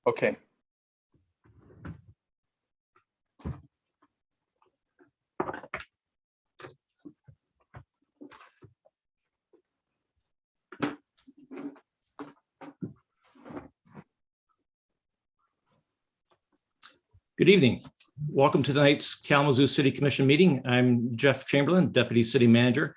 Okay. Good evening. Welcome to tonight's Kalamazoo City Commission meeting. I'm Jeff Chamberlain, Deputy City Manager.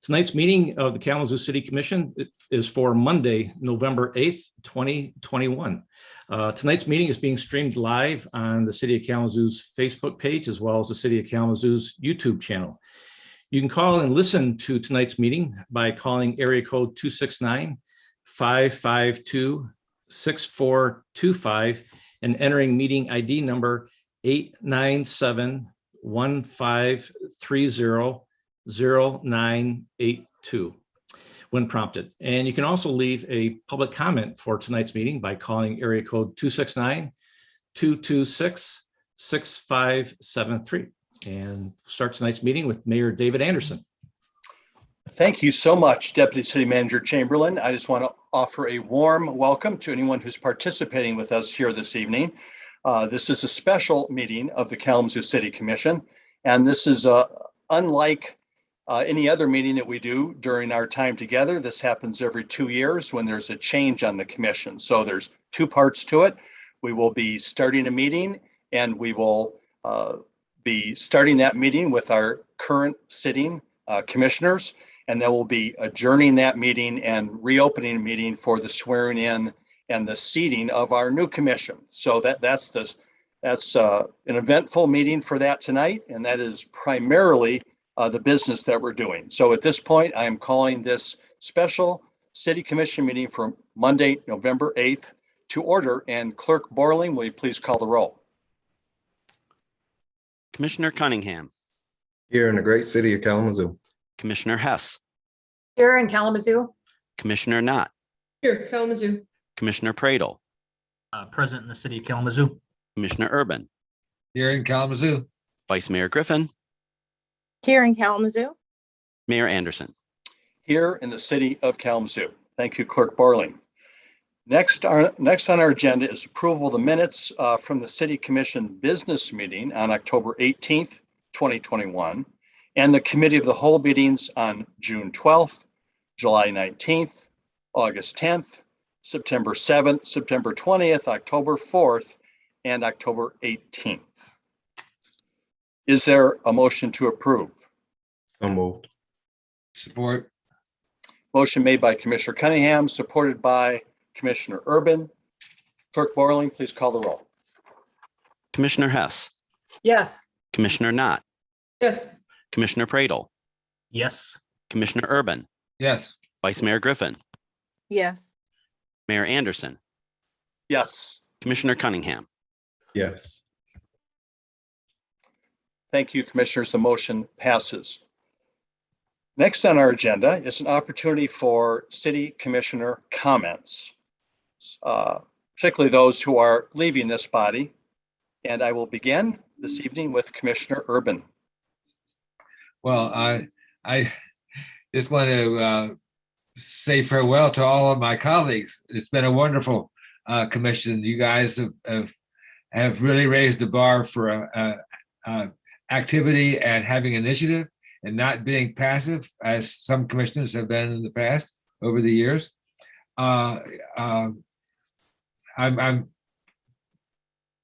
Tonight's meeting of the Kalamazoo City Commission is for Monday, November 8th, 2021. Tonight's meeting is being streamed live on the City of Kalamazoo's Facebook page, as well as the City of Kalamazoo's YouTube channel. You can call and listen to tonight's meeting by calling area code 269-552-6425 and entering meeting ID number 897-1530-0982 when prompted. And you can also leave a public comment for tonight's meeting by calling area code 269-226-6573. And start tonight's meeting with Mayor David Anderson. Thank you so much, Deputy City Manager Chamberlain. I just want to offer a warm welcome to anyone who's participating with us here this evening. This is a special meeting of the Kalamazoo City Commission, and this is unlike any other meeting that we do during our time together. This happens every 2 years when there's a change on the commission. So there's two parts to it. We will be starting a meeting, and we will be starting that meeting with our current sitting commissioners, and then we'll be adjourning that meeting and reopening a meeting for the swearing in and the seating of our new commission. So that's an eventful meeting for that tonight, and that is primarily the business that we're doing. So at this point, I am calling this special City Commission meeting for Monday, November 8th to order. And Clerk Borling, will you please call the roll? Commissioner Cunningham. Here in the great city of Kalamazoo. Commissioner Hess. Here in Kalamazoo. Commissioner Knott. Here, Kalamazoo. Commissioner Pradle. Present in the city of Kalamazoo. Commissioner Urban. Here in Kalamazoo. Vice Mayor Griffin. Here in Kalamazoo. Mayor Anderson. Here in the city of Kalamazoo. Thank you, Clerk Borling. Next on our agenda is approval of the minutes from the City Commission business meeting on October 18th, 2021, and the Committee of the Whole meetings on June 12th, July 19th, August 10th, September 7th, September 20th, October 4th, and October 18th. Is there a motion to approve? So moved. Support. Motion made by Commissioner Cunningham, supported by Commissioner Urban. Clerk Borling, please call the roll. Commissioner Hess. Yes. Commissioner Knott. Yes. Commissioner Pradle. Yes. Commissioner Urban. Yes. Vice Mayor Griffin. Yes. Mayor Anderson. Yes. Commissioner Cunningham. Yes. Thank you, Commissioners. The motion passes. Next on our agenda is an opportunity for City Commissioner comments, particularly those who are leaving this body. And I will begin this evening with Commissioner Urban. Well, I just want to say farewell to all of my colleagues. It's been a wonderful commission. You guys have really raised the bar for activity and having initiative and not being passive, as some commissioners have been in the past over the years. I'm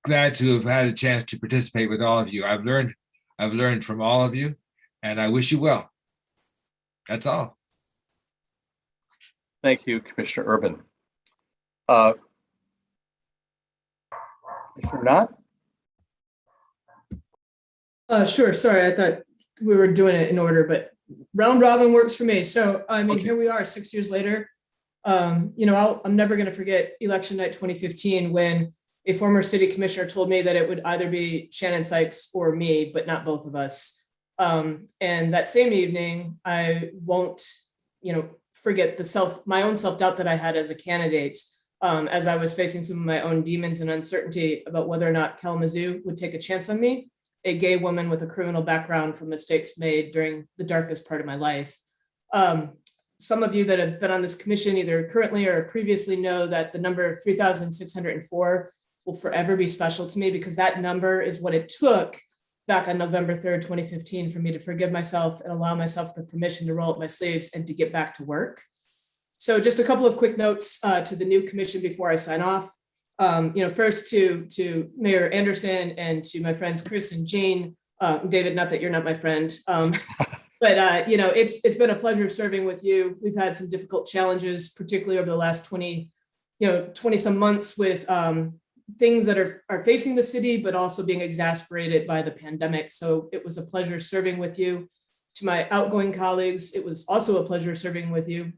glad to have had a chance to participate with all of you. I've learned from all of you, and I wish you well. That's all. Thank you, Commissioner Urban. Commissioner Knott? Sure. Sorry, I thought we were doing it in order, but round robin works for me. So, I mean, Okay. Here we are 6 years later. I'm never going to forget election night 2015 when a former city commissioner told me that it would either be Shannon Sykes or me, but not both of us. And that same evening, I won't, forget my own self-doubt that I had as a candidate, as I was facing some of my own demons and uncertainty about whether or not Kalamazoo would take a chance on me, a gay woman with a criminal background for mistakes made during the darkest part of my life. Some of you that have been on this commission either currently or previously know that the number 3,604 will forever be special to me, because that number is what it took back on November 3rd, 2015, for me to forgive myself and allow myself the permission to roll up my sleeves and to get back to work. So just a couple of quick notes to the new commission before I sign off. First to Mayor Anderson and to my friends Chris and Jane. David, not that you're not my friend, but it's been a pleasure serving with you. We've had some difficult challenges, particularly over the last 20 some months, with things that are facing the city, but also being exasperated by the pandemic. So it was a pleasure serving with you. To my outgoing colleagues, it was also a pleasure serving with you.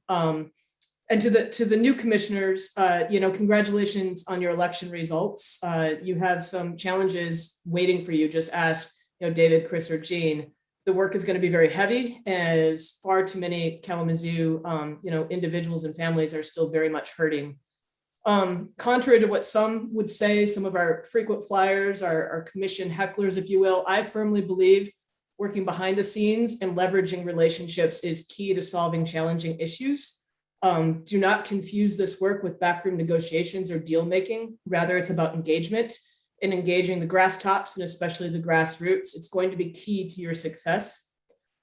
And to the new commissioners, congratulations on your election results. You have some challenges waiting for you. Just ask, David, Chris, or Jean. The work is going to be very heavy, as far too many Kalamazoo, individuals and families are still very much hurting. Contrary to what some would say, some of our frequent flyers, our commission hecklers, if you will, I firmly believe working behind the scenes and leveraging relationships is key to solving challenging issues. Do not confuse this work with backroom negotiations or deal making. Rather, it's about engagement and engaging the grass tops and especially the grassroots. It's going to be key to your success.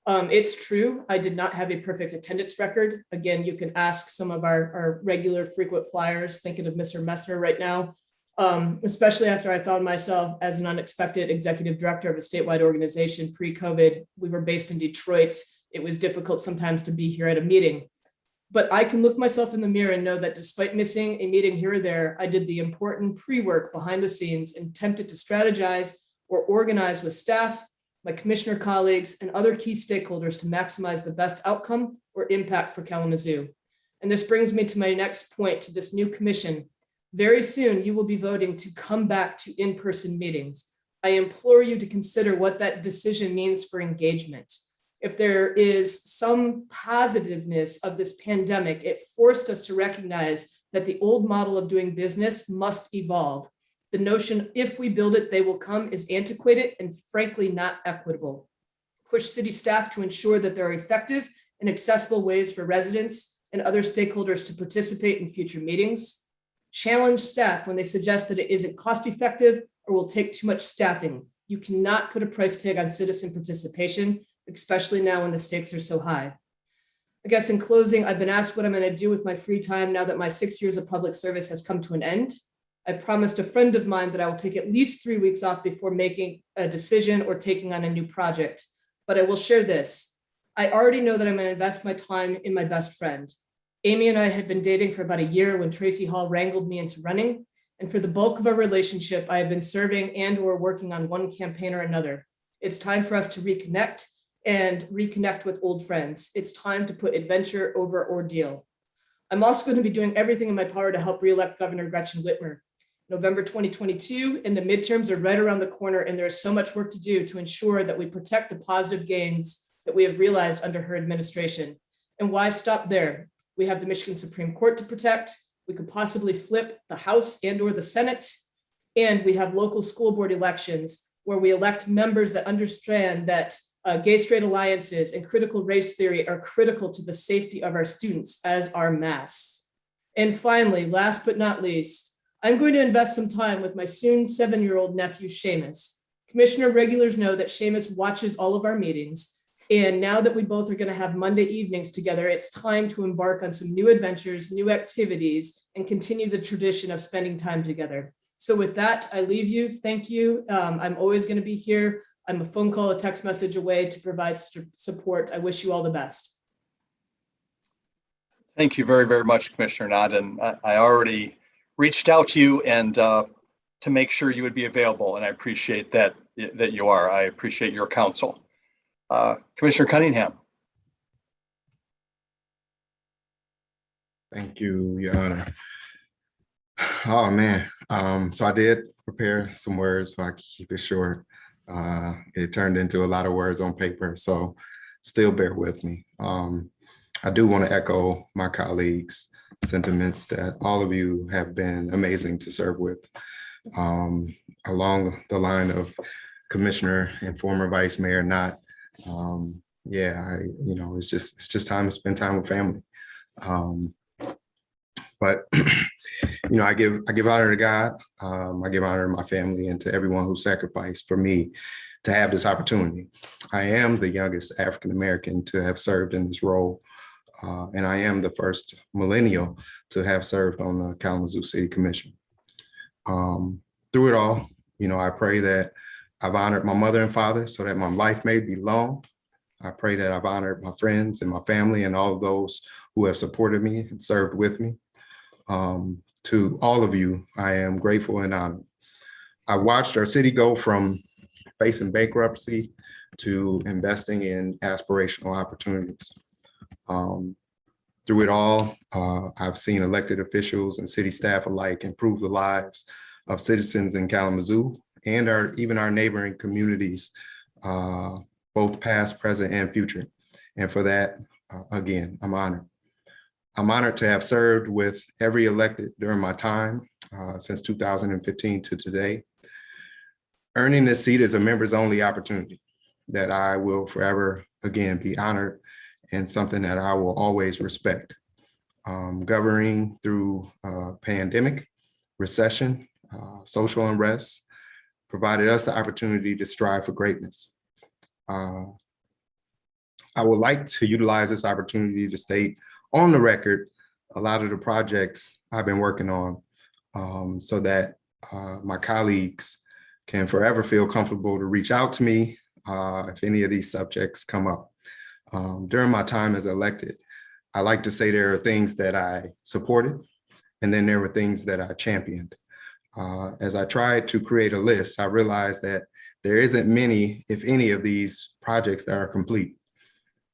It's true, I did not have a perfect attendance record. Again, you can ask some of our regular frequent flyers, thinking of Mr. Messner right now, especially after I found myself as an unexpected executive director of a statewide organization pre-COVID. We were based in Detroit. It was difficult sometimes to be here at a meeting. But I can look myself in the mirror and know that despite missing a meeting here or there, I did the important pre-work behind the scenes and attempted to strategize or organize with staff, my commissioner colleagues, and other key stakeholders to maximize the best outcome or impact for Kalamazoo. And this brings me to my next point to this new commission. Very soon, you will be voting to come back to in-person meetings. I implore you to consider what that decision means for engagement. If there is some positiveness of this pandemic, it forced us to recognize that the old model of doing business must evolve. The notion, if we build it, they will come, is antiquated and frankly not equitable. Push city staff to ensure that there are effective and accessible ways for residents and other stakeholders to participate in future meetings. Challenge staff when they suggest that it isn't cost effective or will take too much staffing. You cannot put a price tag on citizen participation, especially now when the stakes are so high. I guess in closing, I've been asked what I'm going to do with my free time now that my 6 years of public service has come to an end. I promised a friend of mine that I will take at least 3 weeks off before making a decision or taking on a new project. But I will share this. I already know that I'm going to invest my time in my best friend. Amy and I had been dating for about a year when Tracy Hall wrangled me into running. And for the bulk of our relationship, I have been serving and or working on one campaign or another. It's time for us to reconnect with old friends. It's time to put adventure over ordeal. I'm also going to be doing everything in my power to help re-elect Governor Gretchen Whitmer. November 2022 and the midterms are right around the corner, and there is so much work to do to ensure that we protect the positive gains that we have realized under her administration. And why stop there? We have the Michigan Supreme Court to protect. We could possibly flip the House and or the Senate. And we have local school board elections where we elect members that understand that gay-straight alliances and critical race theory are critical to the safety of our students, as are masks. And finally, last but not least, I'm going to invest some time with my soon 7-year-old nephew, Seamus. Commissioner regulars know that Seamus watches all of our meetings. And now that we both are going to have Monday evenings together, it's time to embark on some new adventures, new activities, and continue the tradition of spending time together. So with that, I leave you. Thank you. I'm always going to be here. I'm a phone call, a text message away to provide support. I wish you all the best. Thank you very, very much, Commissioner Nod. And I already reached out to you and to make sure you would be available. And I appreciate that you are. I appreciate your counsel. Commissioner Cunningham. Thank you, Your Honor. Oh, man. So I did prepare some words so I could keep it short. It turned into a lot of words on paper, so still bear with me. I do want to echo my colleagues' sentiments that all of you have been amazing to serve with. Along the line of Commissioner and former Vice Mayor Knott, it's just time to spend time with family. But I give honor to God. I give honor to my family and to everyone who sacrificed for me to have this opportunity. I am the youngest African-American to have served in this role. And I am the first millennial to have served on the Kalamazoo City Commission. Through it all, I pray that I've honored my mother and father so that my life may be long. I pray that I've honored my friends and my family and all of those who have supported me and served with me. To all of you, I am grateful and honored. I watched our city go from facing bankruptcy to investing in aspirational opportunities. Through it all, I've seen elected officials and city staff alike improve the lives of citizens in Kalamazoo and even our neighboring communities, both past, present, and future. And for that, again, I'm honored. I'm honored to have served with every elected during my time since 2015 to today. Earning this seat is a members only opportunity that I will forever, again, be honored and something that I will always respect. Governing through pandemic, recession, social unrest, provided us the opportunity to strive for greatness. I would like to utilize this opportunity to state on the record a lot of the projects I've been working on so that my colleagues can forever feel comfortable to reach out to me if any of these subjects come up. During my time as elected, I like to say there are things that I supported, and then there were things that I championed. As I tried to create a list, I realized that there isn't many, if any, of these projects that are complete.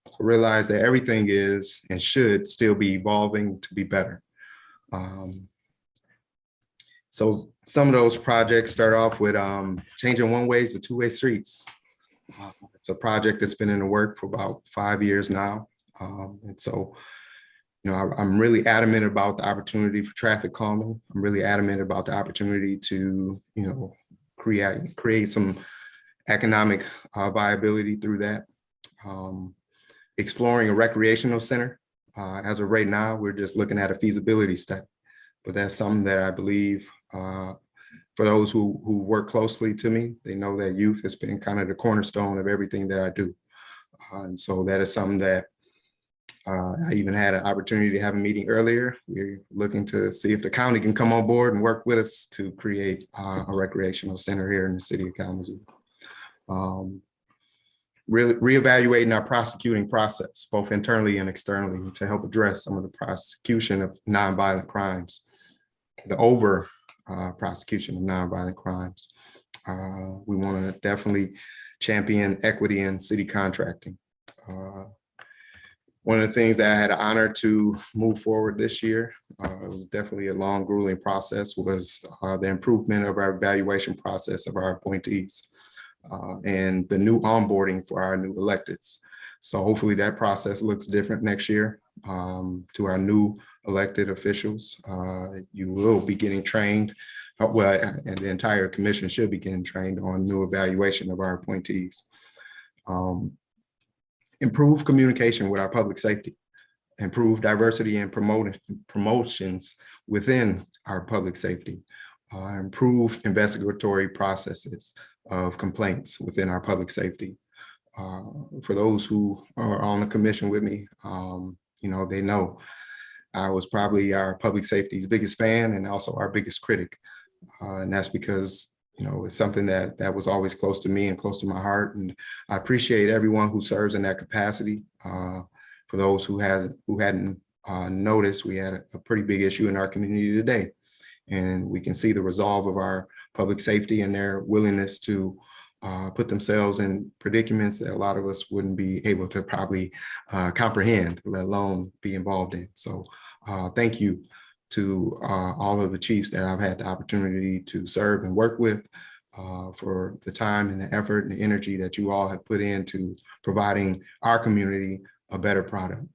I realized that everything is and should still be evolving to be better. So some of those projects start off with changing one-ways to two-way streets. It's a project that's been in the work for about 5 years now. And so, I'm really adamant about the opportunity for traffic calming. I'm really adamant about the opportunity to, create some economic viability through that. Exploring a recreational center. As of right now, we're just looking at a feasibility study, but that's something that I believe for those who work closely to me, they know that youth has been kind of the cornerstone of everything that I do. And so that is something that I even had an opportunity to have a meeting earlier. We're looking to see if the county can come on board and work with us to create a recreational center here in the city of Kalamazoo. Really reevaluating our prosecuting process, both internally and externally, to help address some of the prosecution of nonviolent crimes, the prosecution of nonviolent crimes. We want to definitely champion equity in city contracting. One of the things that I had the honor to move forward this year, it was definitely a long, grueling process, was the improvement of our evaluation process of our appointees and the new onboarding for our new electeds. So hopefully that process looks different next year to our new elected officials. You will be getting trained, and the entire commission should be getting trained on new evaluation of our appointees. Improve communication with our public safety, improve diversity and promotions within our public safety, improve investigatory processes of complaints within our public safety. For those who are on the commission with me, they know I was probably our public safety's biggest fan and also our biggest critic. And that's because it's something that was always close to me and close to my heart. And I appreciate everyone who serves in that capacity. For those who hadn't noticed, we had a pretty big issue in our community today. And we can see the resolve of our public safety and their willingness to put themselves in predicaments that a lot of us wouldn't be able to probably comprehend, let alone be involved in. So thank you to all of the chiefs that I've had the opportunity to serve and work with for the time and the effort and the energy that you all have put into providing our community a better product.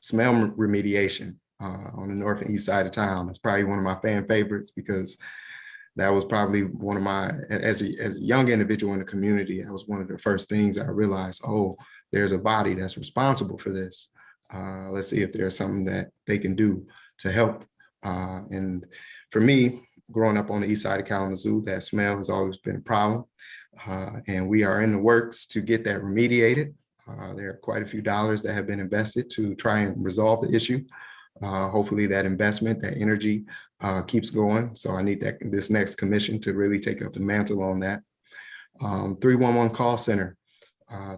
Smell remediation on the north and east side of town. That's probably one of my fan favorites because that was probably one of my, as a young individual in the community, that was one of the first things I realized, oh, there's a body that's responsible for this. Let's see if there's something that they can do to help. And for me, growing up on the east side of Kalamazoo, that smell has always been a problem. And we are in the works to get that remediated. There are quite a few dollars that have been invested to try and resolve the issue. Hopefully that investment, that energy keeps going. So I need this next commission to really take up the mantle on that. 311 call center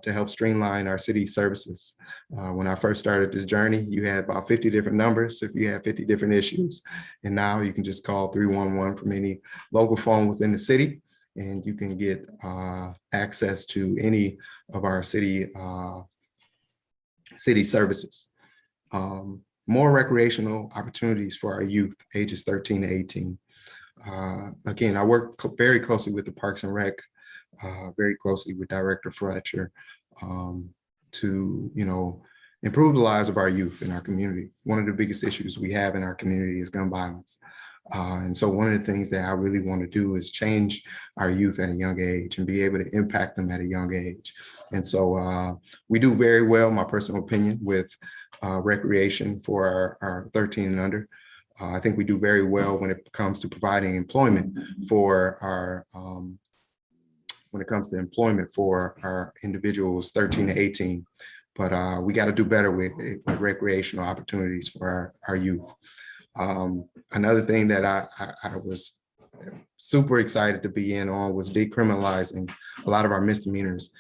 to help streamline our city services. When I first started this journey, you had about 50 different numbers if you had 50 different issues. And now you can just call 311 from any local phone within the city, and you can get access to any of our city services. More recreational opportunities for our youth ages 13 to 18. Again, I work very closely with the Parks and Rec, very closely with Director Fletcher to, improve the lives of our youth in our community. One of the biggest issues we have in our community is gun violence. And so one of the things that I really want to do is change our youth at a young age and be able to impact them at a young age. And so we do very well, my personal opinion, with recreation for our 13 and under. I think we do very well when it comes to providing employment for our individuals 13 to 18. But we got to do better with recreational opportunities for our youth. Another thing that I was super excited to be in on was decriminalizing a lot of our misdemeanors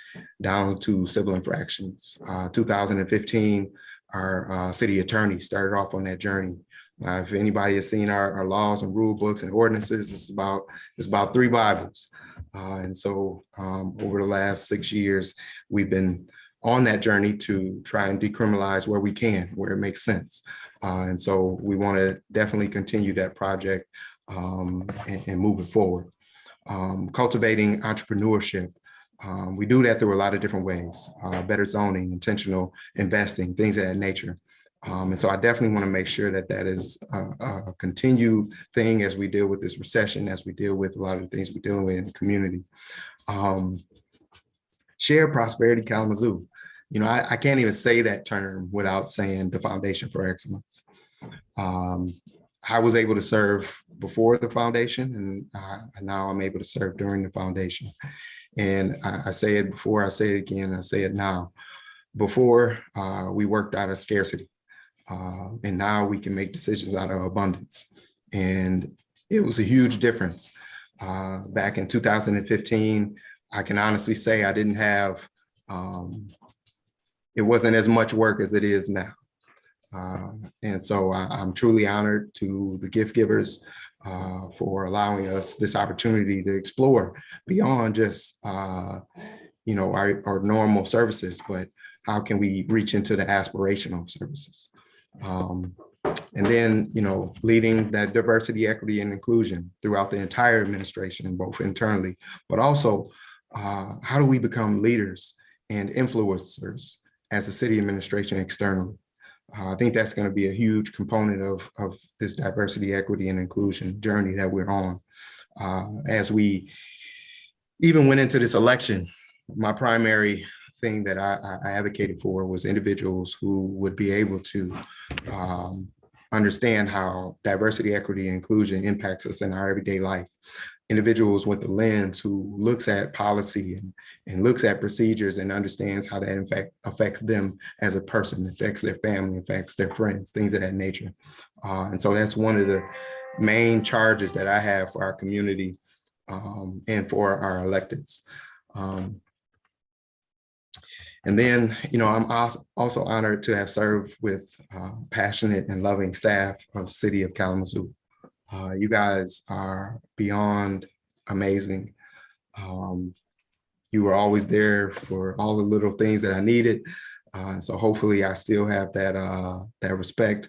down to civil infractions. 2015, our city attorney started off on that journey. If anybody has seen our laws and rule books and ordinances, it's about 3 Bibles. And so over the last 6 years, we've been on that journey to try and decriminalize where we can, where it makes sense. And so we want to definitely continue that project and move it forward. Cultivating entrepreneurship. We do that through a lot of different ways, better zoning, intentional investing, things of that nature. And so I definitely want to make sure that that is a continued thing as we deal with this recession, as we deal with a lot of the things we're dealing with in the community. Shared prosperity Kalamazoo. I can't even say that term without saying the Foundation for Excellence. I was able to serve before the foundation, and now I'm able to serve during the foundation. And I say it before, I say it again, I say it now. Before, we worked out of scarcity, and now we can make decisions out of abundance. And it was a huge difference. Back in 2015, I can honestly say I didn't have, it wasn't as much work as it is now. And so I'm truly honored to the gift givers for allowing us this opportunity to explore beyond just, our normal services, but how can we reach into the aspirational services? And then, leading that diversity, equity, and inclusion throughout the entire administration, both internally, but also how do we become leaders and influencers as a city administration externally? I think that's going to be a huge component of this diversity, equity, and inclusion journey that we're on. As we even went into this election, my primary thing that I advocated for was individuals who would be able to understand how diversity, equity, and inclusion impacts us in our everyday life. Individuals with the lens who looks at policy and looks at procedures and understands how that in fact affects them as a person, affects their family, affects their friends, things of that nature. And so that's one of the main charges that I have for our community and for our electeds. And then, I'm also honored to have served with passionate and loving staff of the city of Kalamazoo. You guys are beyond amazing. You were always there for all the little things that I needed. So hopefully I still have that respect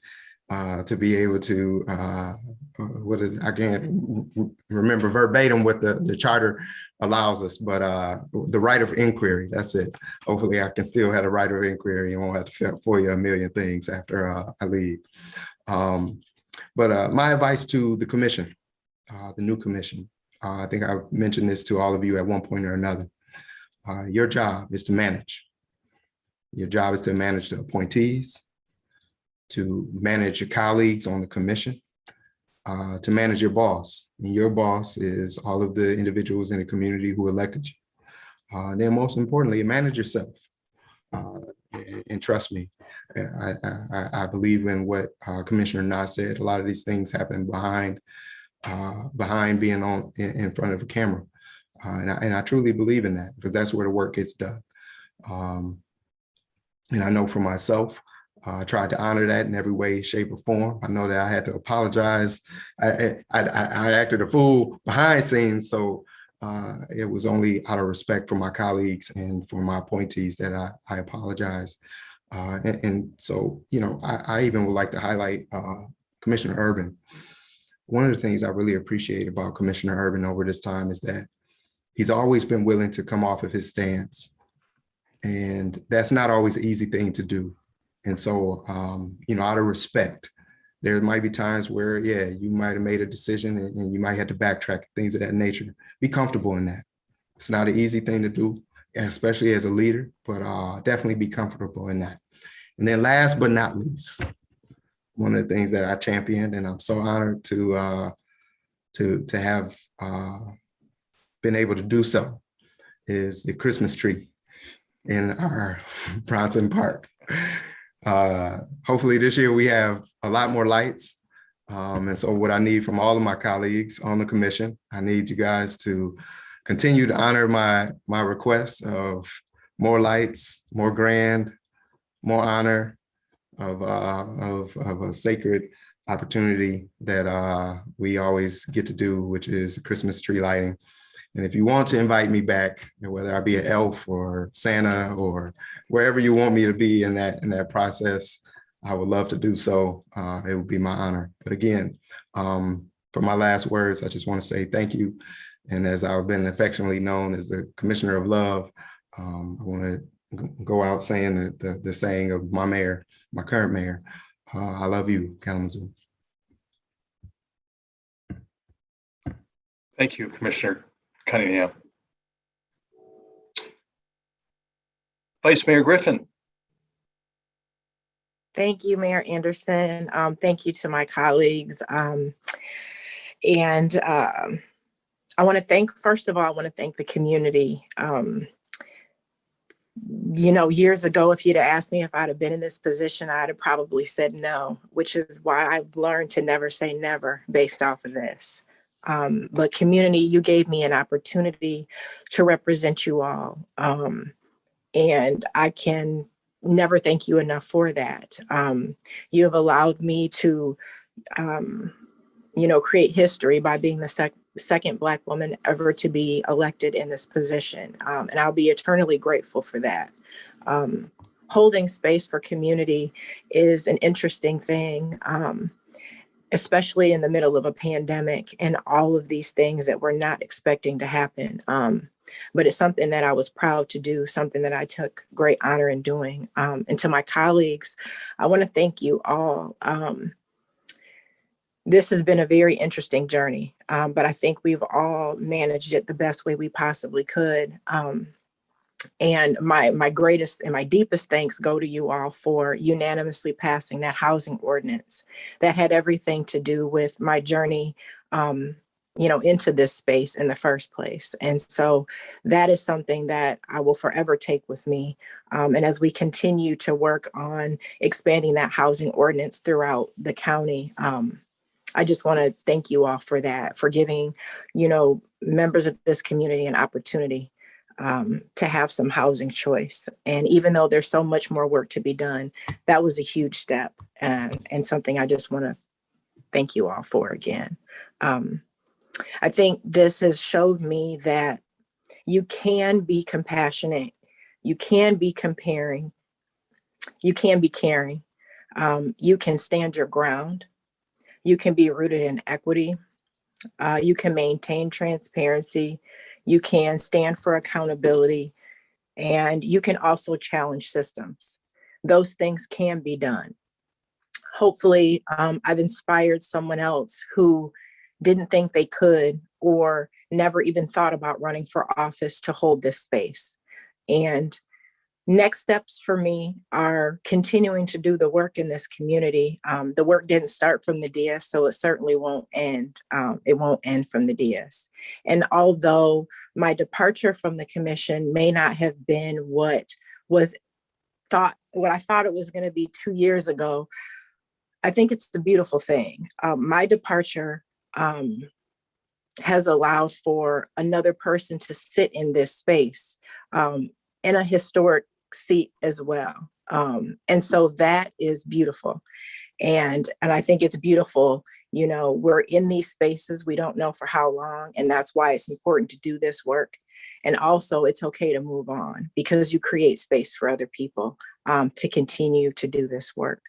to be able to, I can't remember verbatim what the charter allows us, but the right of inquiry, that's it. Hopefully I can still have a right of inquiry and won't have to fill for you a million things after I leave. But my advice to the commission, the new commission, I think I've mentioned this to all of you at one point or another. Your job is to manage. Your job is to manage the appointees. to manage your colleagues on the commission, to manage your boss. And your boss is all of the individuals in the community who elected you. And then most importantly, manage yourself. And trust me, I believe in what Commissioner Nas said. A lot of these things happen behind being on in front of a camera. And I truly believe in that, because that's where the work gets done. And I know for myself, I tried to honor that in every way, shape, or form. I know that I had to apologize. I acted a fool behind scenes, so it was only out of respect for my colleagues and for my appointees that I apologize. And so, you know, I even would like to highlight Commissioner Urban. One of the things I really appreciate about Commissioner Urban over this time is that he's always been willing to come off of his stance. And that's not always an easy thing to do. And so, you know, out of respect, there might be times where, yeah, you might have made a decision and you might have to backtrack, things of that nature. Be comfortable in that. It's not an easy thing to do, especially as a leader, but definitely be comfortable in that. And then last but not least, one of the things that I championed, and I'm so honored to have been able to do so, is the Christmas tree in our Bronson Park. Hopefully this year we have a lot more lights. And so what I need from all of my colleagues on the commission, I need you guys to continue to honor my request of more lights, more grand, more honor of a sacred opportunity that we always get to do, which is Christmas tree lighting. And if you want to invite me back, whether I be an elf or Santa or wherever you want me to be in that process, I would love to do so. It would be my honor. But again, for my last words, I just want to say thank you. And as I've been affectionately known as the Commissioner of Love, I want to go out saying the saying of my mayor, my current mayor, I love you, Kalamazoo. Thank you, Commissioner Cunningham. Vice Mayor Griffin. Thank you, Mayor Anderson. Thank you to my colleagues. I want to thank, first of all, I want to thank the community. You know, years ago, if you'd have asked me if I'd have been in this position, I'd have probably said no, which is why I've learned to never say never based off of this. But community, you gave me an opportunity to represent you all. And I can never thank you enough for that. You have allowed me to, you know, create history by being the second Black woman ever to be elected in this position. And I'll be eternally grateful for that. Holding space for community is an interesting thing, especially in the middle of a pandemic and all of these things that we're not expecting to happen. But it's something that I was proud to do, something that I took great honor in doing. And to my colleagues, I want to thank you all. This has been a very interesting journey, but I think we've all managed it the best way we possibly could. And my greatest and my deepest thanks go to you all for unanimously passing that housing ordinance that had everything to do with my journey, you know, into this space in the first place. And so that is something that I will forever take with me. And as we continue to work on expanding that housing ordinance throughout the county, I just want to thank you all for that, for giving, you know, members of this community an opportunity to have some housing choice. And even though there's so much more work to be done, that was a huge step and something I just want to thank you all for again. I think this has showed me that you can be compassionate, you can be comparing, you can be caring, you can stand your ground, you can be rooted in equity, you can maintain transparency, you can stand for accountability, and you can also challenge systems. Those things can be done. Hopefully, I've inspired someone else who didn't think they could or never even thought about running for office to hold this space. And Next steps for me are continuing to do the work in this community. The work didn't start from the DS, so it certainly won't end. It won't end from the DS. And although my departure from the commission may not have been what I thought it was going to be 2 years ago, I think it's a beautiful thing. My departure has allowed for another person to sit in this space in a historic seat as well. And so that is beautiful. And I think it's beautiful, we're in these spaces, we don't know for how long, and that's why it's important to do this work. And also it's okay to move on because you create space for other people to continue to do this work.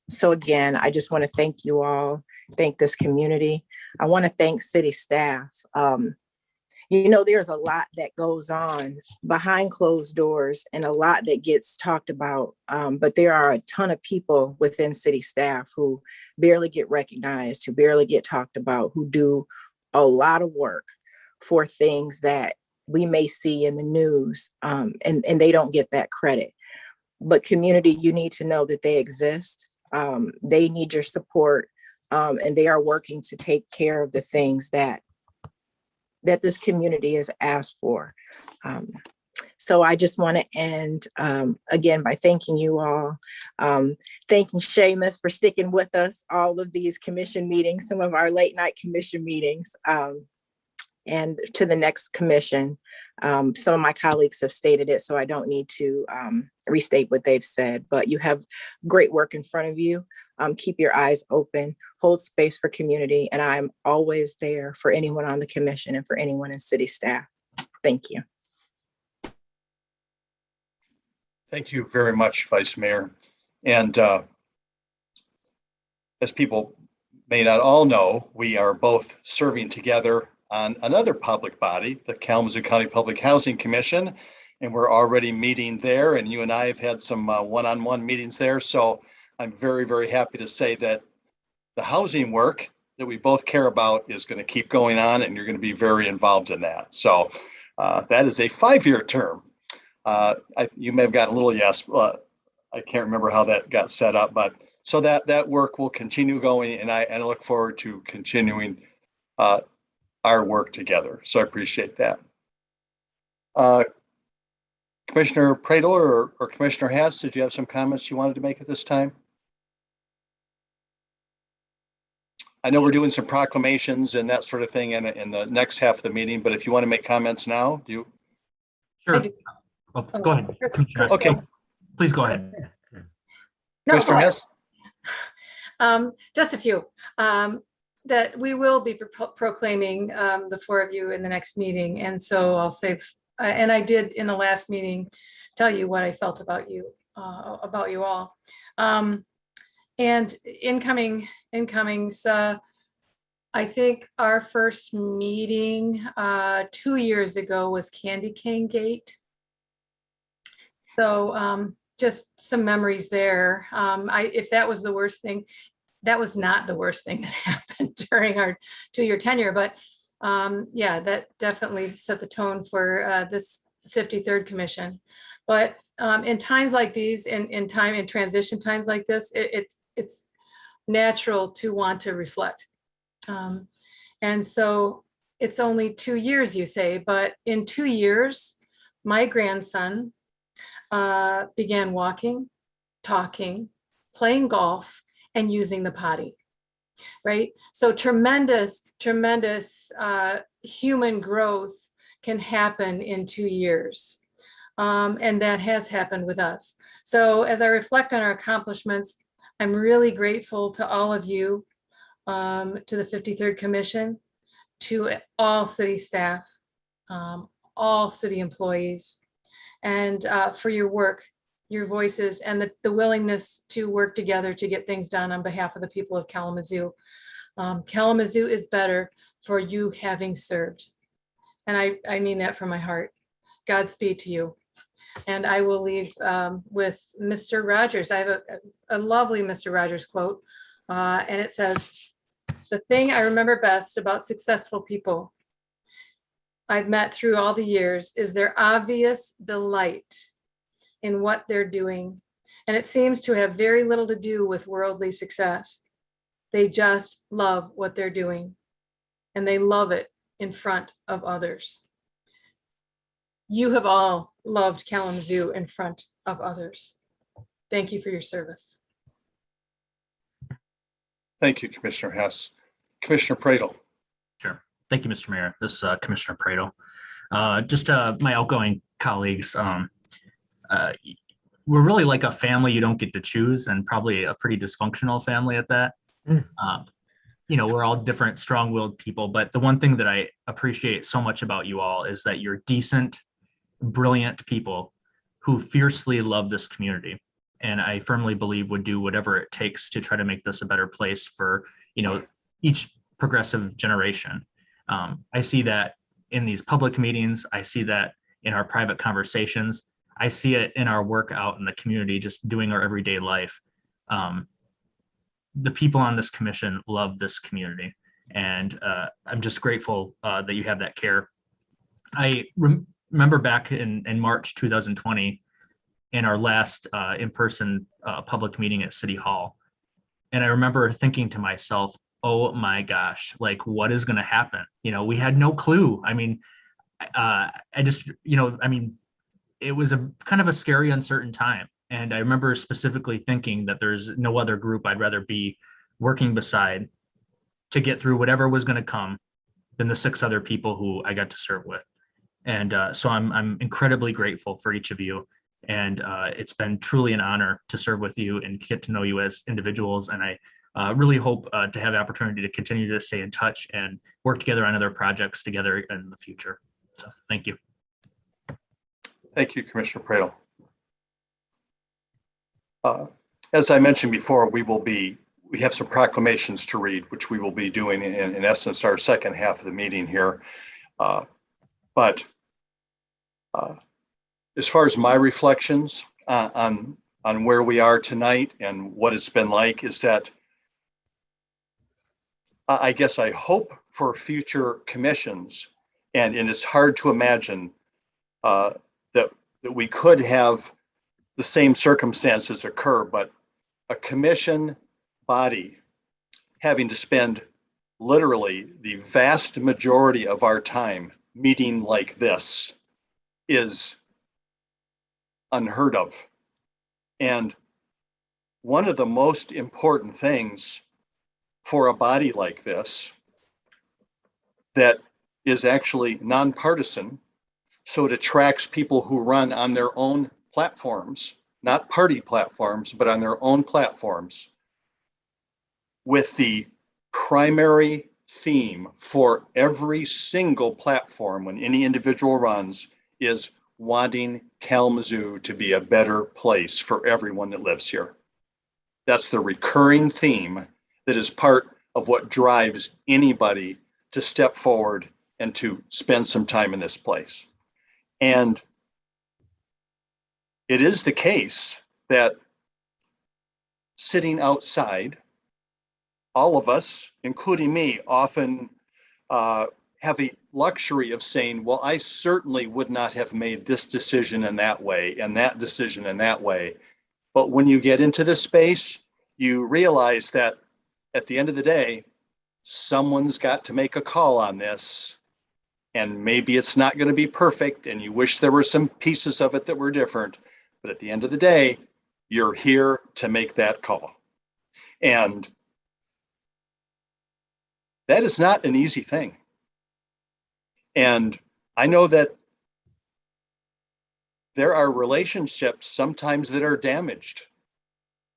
So again, I just want to thank you all, thank this community. I want to thank city staff. There's a lot that goes on behind closed doors and a lot that gets talked about, but there are a ton of people within city staff who barely get recognized, who barely get talked about, who do a lot of work for things that we may see in the news, and they don't get that credit. But community, you need to know that they exist. They need your support, and they are working to take care of the things that this community has asked for. So I just want to end again by thanking you all, thanking Seamus for sticking with us all of these commission meetings, some of our late night commission meetings, and to the next commission. Some of my colleagues have stated it, so I don't need to restate what they've said, but you have great work in front of you. Keep your eyes open, hold space for community, and I'm always there for anyone on the commission and for anyone in city staff. Thank you. Thank you very much, Vice Mayor. And as people may not all know, we are both serving together on another public body, the Kalamazoo County Public Housing Commission, and we're already meeting there, and you and I have had some one-on-one meetings there. So I'm very, very happy to say that the housing work that we both care about is going to keep going on, and you're going to be very involved in that. So that is a 5-year term. You may have gotten a little yes, but I can't remember how that got set up, but so that work will continue going, and I look forward to continuing our work together. So I appreciate that. Commissioner Pradel or Commissioner Haas, did you have some comments you wanted to make at this time? I know we're doing some proclamations and that sort of thing in the next half of the meeting, but if you want to make comments now, do you? Sure. Oh, go ahead. Okay. Please go ahead. No, Commissioner Hess? just a few. That we will be proclaiming the 4 of you in the next meeting. And so I'll say, and I did in the last meeting, tell you what I felt about you all. And incomings, I think our first meeting 2 years ago was Candy Cane Gate. So just some memories there. If that was the worst thing, that was not the worst thing that happened during our 2-year tenure, but yeah, that definitely set the tone for this 53rd commission. But in times like these, in transition times like this, it's natural to want to reflect. And so it's only 2 years, you say, but in 2 years, my grandson began walking, talking, playing golf, and using the potty, right? So tremendous human growth can happen in 2 years. And that has happened with us. So as I reflect on our accomplishments, I'm really grateful to all of you, to the 53rd Commission, to all city staff, all city employees, and for your work, your voices, and the willingness to work together to get things done on behalf of the people of Kalamazoo. Kalamazoo is better for you having served. And I mean that from my heart. Godspeed to you. And I will leave with Mr. Rogers. I have a lovely Mr. Rogers quote, and it says, "The thing I remember best about successful people I've met through all the years is their obvious delight in what they're doing, and it seems to have very little to do with worldly success. They just love what they're doing, and they love it in front of others. You have all loved Kalamazoo in front of others. Thank you for your service. Thank you, Commissioner Hess. Commissioner Pradle. Sure. Thank you, Mr. Mayor. This is Commissioner Pradle. Just my outgoing colleagues, we're really like a family you don't get to choose, and probably a pretty dysfunctional family at that. We're all different, strong-willed people, but the one thing that I appreciate so much about you all is that you're decent, brilliant people who fiercely love this community. And I firmly believe would do whatever it takes to try to make this a better place for, each progressive generation. I see that in these public meetings. I see that in our private conversations. I see it in our work out in the community, just doing our everyday life. The people on this commission love this community, and I'm just grateful that you have that care. I remember back in March 2020, in our last in-person public meeting at City Hall, and I remember thinking to myself, oh my gosh, like what is going to happen? We had no clue. I mean, it was a kind of a scary, uncertain time. And I remember specifically thinking that there's no other group I'd rather be working beside to get through whatever was going to come than the 6 other people who I got to serve with. And so I'm incredibly grateful for each of you. And it's been truly an honor to serve with you and get to know you as individuals. And I really hope to have the opportunity to continue to stay in touch and work together on other projects together in the future. So thank you. Thank you, Commissioner Pradle. As I mentioned before, we have some proclamations to read, which we will be doing in essence our second half of the meeting here. But as far as my reflections on where we are tonight and what it's been like, is that I guess I hope for future commissions, and it's hard to imagine that we could have the same circumstances occur, but a commission body having to spend literally the vast majority of our time meeting like this is unheard of. And one of the most important things for a body like this that is actually nonpartisan, so it attracts people who run on their own platforms, not party platforms, but on their own platforms, with the primary theme for every single platform when any individual runs is wanting Kalamazoo to be a better place for everyone that lives here. That's the recurring theme that is part of what drives anybody to step forward and to spend some time in this place. And it is the case that sitting outside, all of us, including me, often have the luxury of saying, well, I certainly would not have made this decision in that way and that decision in that way. But when you get into this space, you realize that at the end of the day, someone's got to make a call on this. And maybe it's not going to be perfect, and you wish there were some pieces of it that were different. But at the end of the day, you're here to make that call. And that is not an easy thing. And I know that there are relationships sometimes that are damaged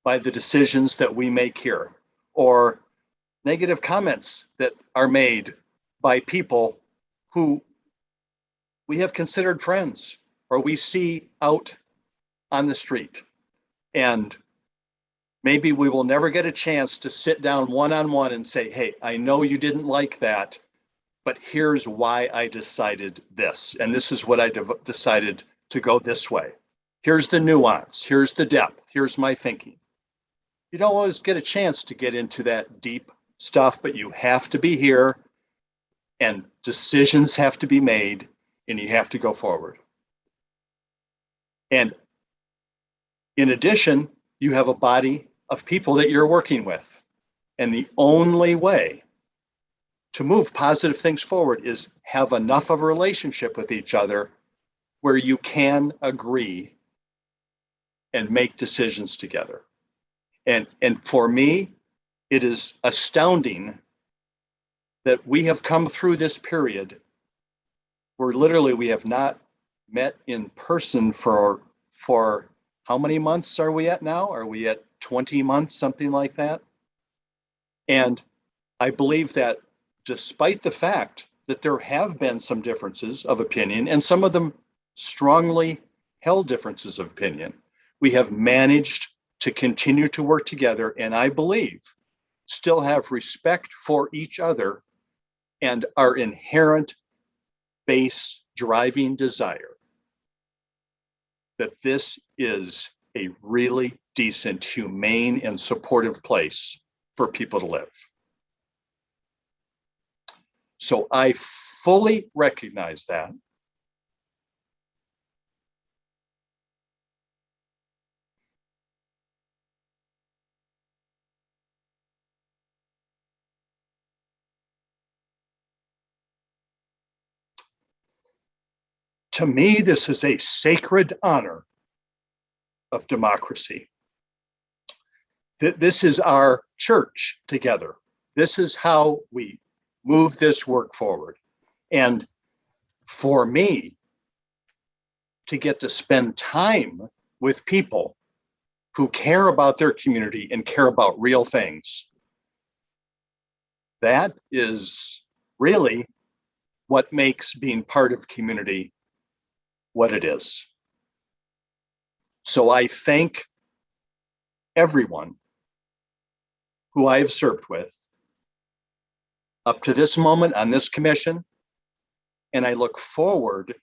by the decisions that we make here, or negative comments that are made by people who we have considered friends or we see out on the street. And maybe we will never get a chance to sit down one-on-one and say, hey, I know you didn't like that, but here's why I decided this. And this is what I decided to go this way. Here's the nuance. Here's the depth. Here's my thinking. You don't always get a chance to get into that deep stuff, but you have to be here, and decisions have to be made, and you have to go forward. And In addition, you have a body of people that you're working with. And the only way to move positive things forward is have enough of a relationship with each other where you can agree and make decisions together. And for me, it is astounding that we have come through this period where literally we have not met in person for how many months are we at now? Are we at 20 months, something like that? And I believe that despite the fact that there have been some differences of opinion, and some of them strongly held differences of opinion, we have managed to continue to work together, and I believe still have respect for each other and our inherent base driving desire that this is a really decent, humane, and supportive place for people to live. So I fully recognize that. To me, this is a sacred honor of democracy. This is our church together. This is how we move this work forward. And for me, to get to spend time with people who care about their community and care about real things, that is really what makes being part of community what it is. So I thank everyone who I have served with up to this moment on this commission, and I look forward,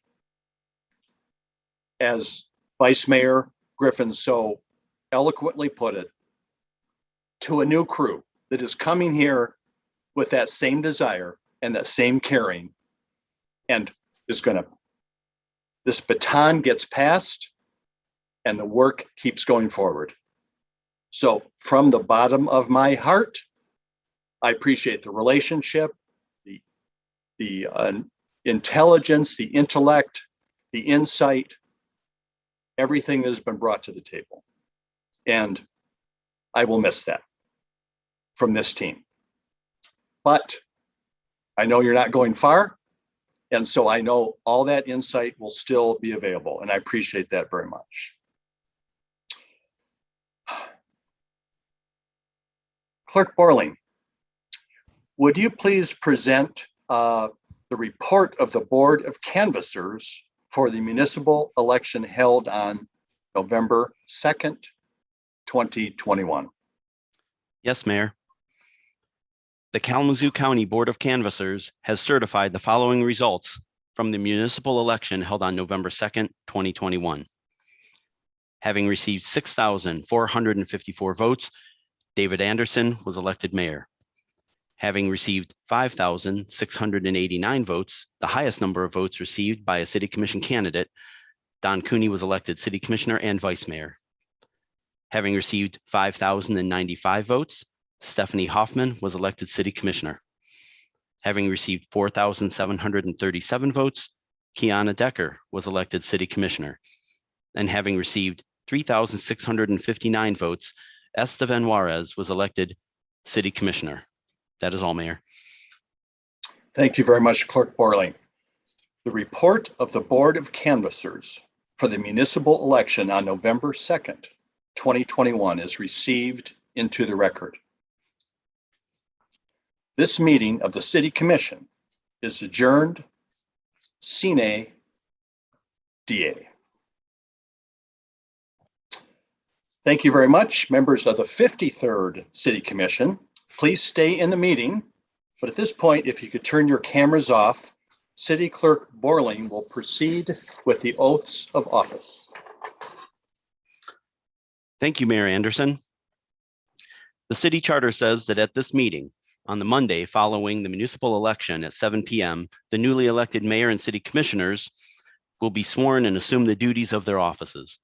as Vice Mayor Griffin so eloquently put it, to a new crew that is coming here with that same desire and that same caring, and is gonna, this baton gets passed and the work keeps going forward. So from the bottom of my heart, I appreciate the relationship, the intelligence, the intellect, the insight, everything that has been brought to the table. And I will miss that from this team. But I know you're not going far. And so I know all that insight will still be available. And I appreciate that very much. Clerk Borling, would you please present the report of the Board of Canvassers for the municipal election held on November 2nd, 2021? Yes, Mayor. The Kalamazoo County Board of Canvassers has certified the following results from the municipal election held on November 2nd, 2021. Having received 6,454 votes, David Anderson was elected mayor. Having received 5,689 votes, the highest number of votes received by a city commission candidate, Don Cooney was elected city commissioner and vice mayor. Having received 5,095 votes, Stephanie Hoffman was elected city commissioner. Having received 4,737 votes, Kiana Decker was elected city commissioner. And having received 3,659 votes, Esteban Juarez was elected city commissioner. That is all, Mayor. Thank you very much, Clerk Borling. The report of the Board of Canvassers for the municipal election on November 2nd, 2021 is received into the record. This meeting of the City Commission is adjourned sine die. Thank you very much, members of the 53rd City Commission. Please stay in the meeting, but at this point, if you could turn your cameras off, City Clerk Borling will proceed with the oaths of office. Thank you, Mayor Anderson. The city charter says that at this meeting, on the Monday following the municipal election at 7 p.m., the newly elected mayor and city commissioners will be sworn and assume the duties of their offices.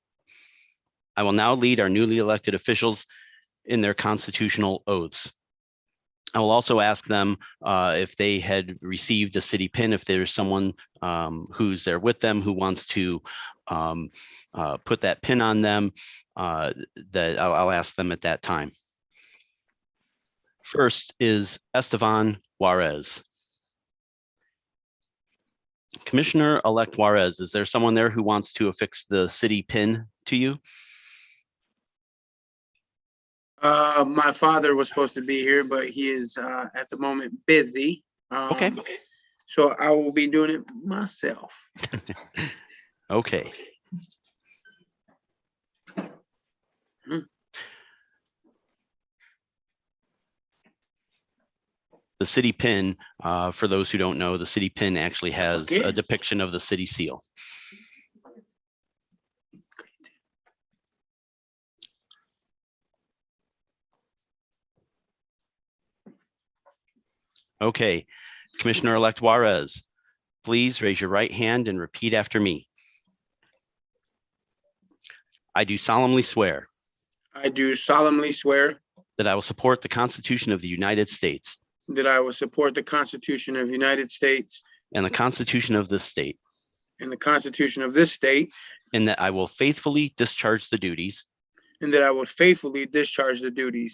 I will now lead our newly elected officials in their constitutional oaths. I will also ask them if they had received a city pin, if there's someone who's there with them who wants to put that pin on them, that I'll ask them at that time. First is Estevan Juarez. Commissioner-elect Juarez, is there someone there who wants to affix the city pin to you? My father was supposed to be here, but he is at the moment busy. Okay. So I will be doing it myself. Okay. The city pin, for those who don't know, the city pin actually has a depiction of the city seal. Okay, Commissioner-elect Juarez, please raise your right hand and repeat after me. I do solemnly swear I do solemnly swear that I will support the Constitution of the United States that I will support the Constitution of the United States and the Constitution of this state, and the Constitution of this state, and that I will faithfully discharge the duties and that I will faithfully discharge the duties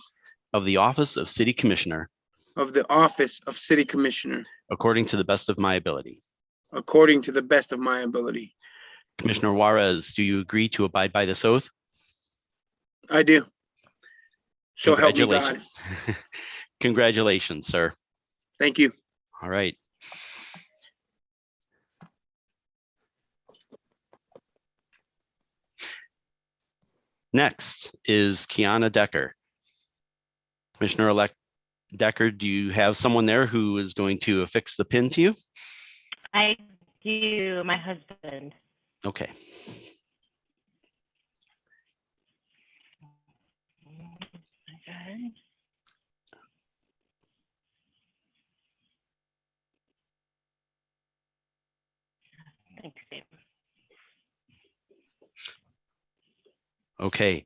of the office of City Commissioner of the office of City Commissioner according to the best of my ability. according to the best of my ability. Commissioner Juarez, do you agree to abide by this oath? I do. So help me God. Congratulations. Congratulations, sir. Thank you. All right. Next is Kiana Decker. Commissioner-elect Decker, do you have someone there who is going to affix the pin to you? I do, my husband. Okay. Thanks, Dave. Okay.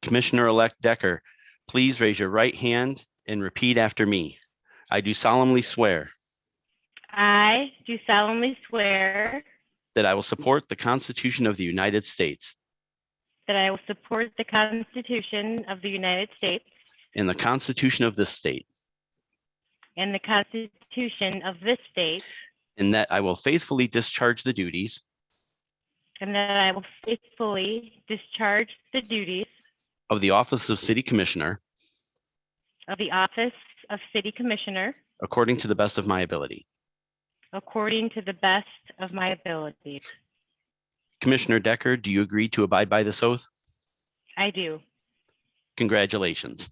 Commissioner-elect Decker, please raise your right hand and repeat after me. I do solemnly swear I do solemnly swear that I will support the Constitution of the United States that I will support the Constitution of the United States and the Constitution of this state, and the Constitution of this state, and that I will faithfully discharge the duties and that I will faithfully discharge the duties of the office of City Commissioner of the office of City Commissioner according to the best of my ability. according to the best of my ability. Commissioner Decker, do you agree to abide by this oath? I do. Congratulations.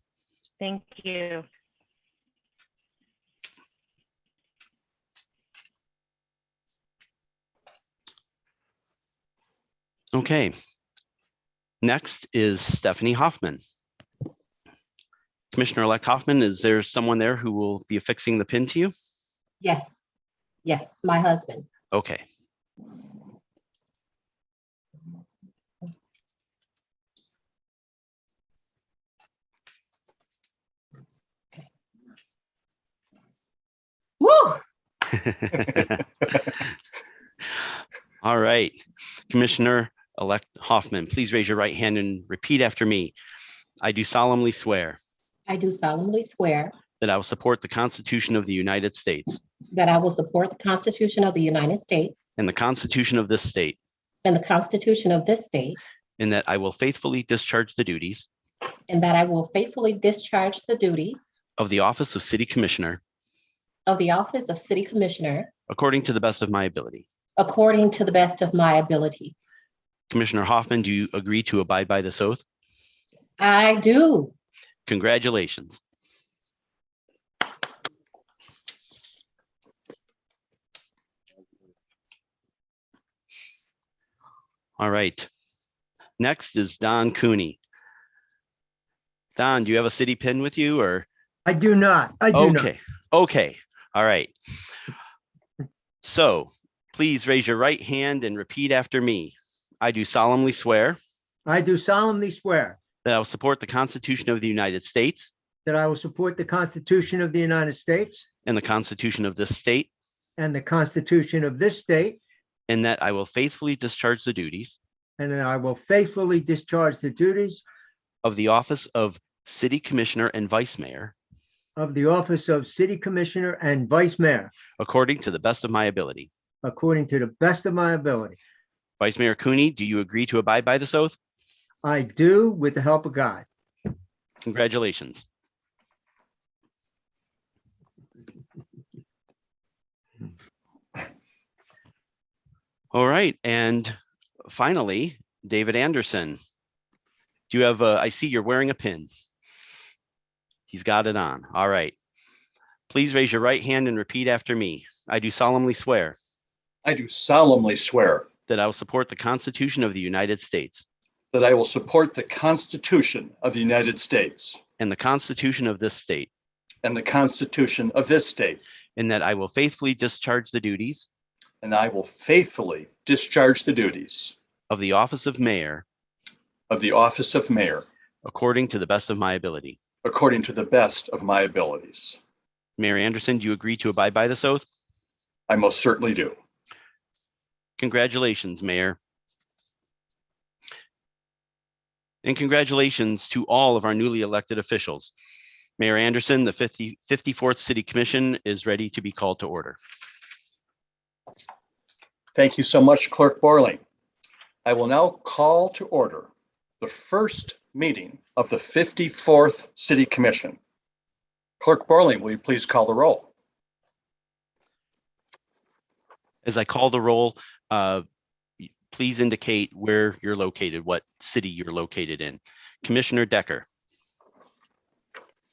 Thank you. Okay. Next is Stephanie Hoffman. Commissioner-elect Hoffman, is there someone there who will be affixing the pin to you? Yes, yes, my husband. Okay. Woo! All right. Commissioner-elect Hoffman, please raise your right hand and repeat after me. I do solemnly swear I do solemnly swear that I will support the Constitution of the United States that I will support the Constitution of the United States and the Constitution of this state, and the Constitution of this state, and that I will faithfully discharge the duties and that I will faithfully discharge the duties of the office of City Commissioner of the office of City Commissioner according to the best of my ability. according to the best of my ability. Commissioner Hoffman, do you agree to abide by this oath? I do. Congratulations. All right. Next is Don Cooney. Don, do you have a city pin with you or? I do not. I do not. Okay. Okay. All right. So please raise your right hand and repeat after me. I do solemnly swear I do solemnly swear that I will support the Constitution of the United States that I will support the Constitution of the United States and the Constitution of this state, and the Constitution of this state, and that I will faithfully discharge the duties and that I will faithfully discharge the duties of the office of City Commissioner and Vice Mayor of the office of City Commissioner and Vice Mayor according to the best of my ability. according to the best of my ability. Vice Mayor Cooney, do you agree to abide by this oath? I do, with the help of God. Congratulations. All right, and finally, David Anderson. Do you have I see you're wearing a pin. He's got it on. All right. Please raise your right hand and repeat after me. I do solemnly swear I do solemnly swear that I will support the Constitution of the United States that I will support the Constitution of the United States and the Constitution of this state, and the Constitution of this state, and that I will faithfully discharge the duties and I will faithfully discharge the duties of the office of mayor of the office of mayor according to the best of my ability. according to the best of my abilities. Mayor Anderson, do you agree to abide by this oath? I most certainly do. Congratulations, Mayor. And congratulations to all of our newly elected officials. Mayor Anderson, the 54th City Commission is ready to be called to order. Thank you so much, Clerk Borling. I will now call to order the first meeting of the 54th City Commission. Clerk Borling, will you please call the roll? As I call the roll, please indicate where you're located, what city you're located in. Commissioner Decker,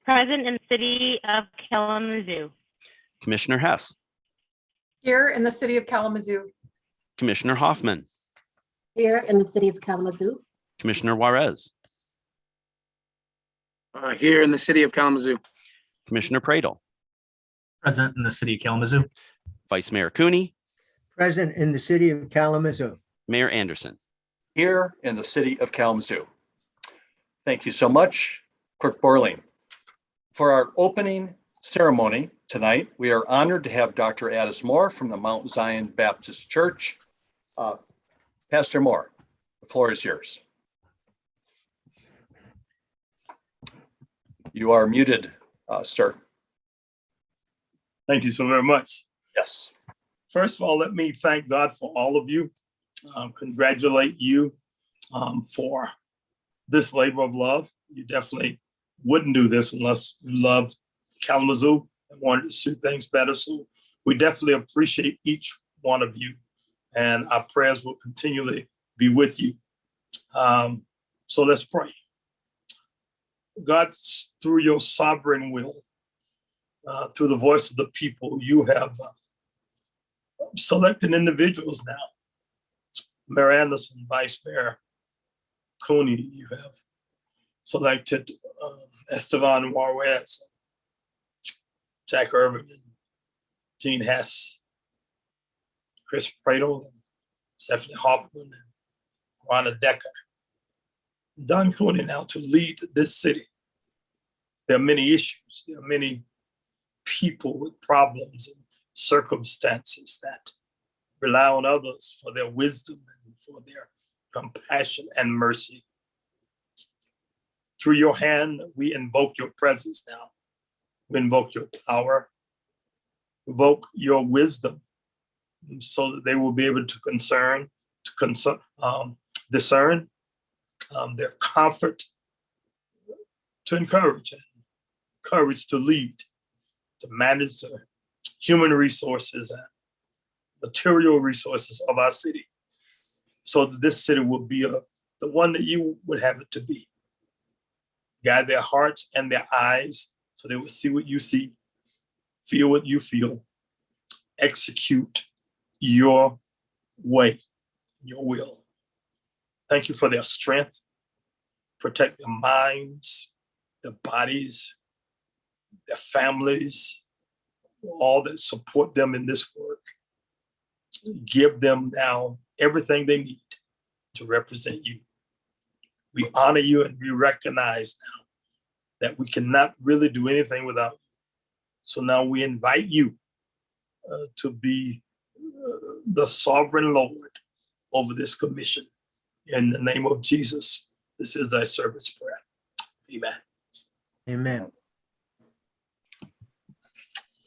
Present in the city of Kalamazoo. Commissioner Hess, Here in the city of Kalamazoo. Commissioner Hoffman, Here in the city of Kalamazoo. Commissioner Juarez, Here in the city of Kalamazoo. Commissioner Pradle, Present in the city of Kalamazoo. Vice Mayor Cooney, Present in the city of Kalamazoo. Mayor Anderson. Here in the city of Kalamazoo. Thank you so much, Clerk Borling. For our opening ceremony tonight, we are honored to have Dr. Addis Moore from the Mount Zion Baptist Church. Pastor Moore, the floor is yours. You are muted, sir. Thank you so very much. Yes. First of all, let me thank God for all of you. Congratulate you for this labor of love. You definitely wouldn't do this unless you love Kalamazoo and wanted to see things better. So we definitely appreciate each one of you, and our prayers will continually be with you. So let's pray. God, through your sovereign will, through the voice of the people, you have selected individuals now. Mayor Anderson, Vice Mayor Cooney, you have selected Esteban Juarez, Jack Irvin, and Gene Hess, Chris Pradle, and Stephanie Hoffman, and Rhonda Decker. Don Cooney now to lead this city. There are many issues. There are many people with problems and circumstances that rely on others for their wisdom and for their compassion and mercy. Through your hand, we invoke your presence now. We invoke your power, invoke your wisdom, so that they will be able to discern their comfort to encourage and courage to lead, to manage the human resources and material resources of our city, so that this city will be the one that you would have it to be. Guide their hearts and their eyes so they will see what you see, feel what you feel, execute your way, your will. Thank you for their strength. Protect their minds, their bodies, their families, all that support them in this work. Give them now everything they need to represent you. We honor you and we recognize now that we cannot really do anything without you. So now we invite you to be the sovereign Lord over this commission. In the name of Jesus, this is thy servant's prayer. Amen. Amen.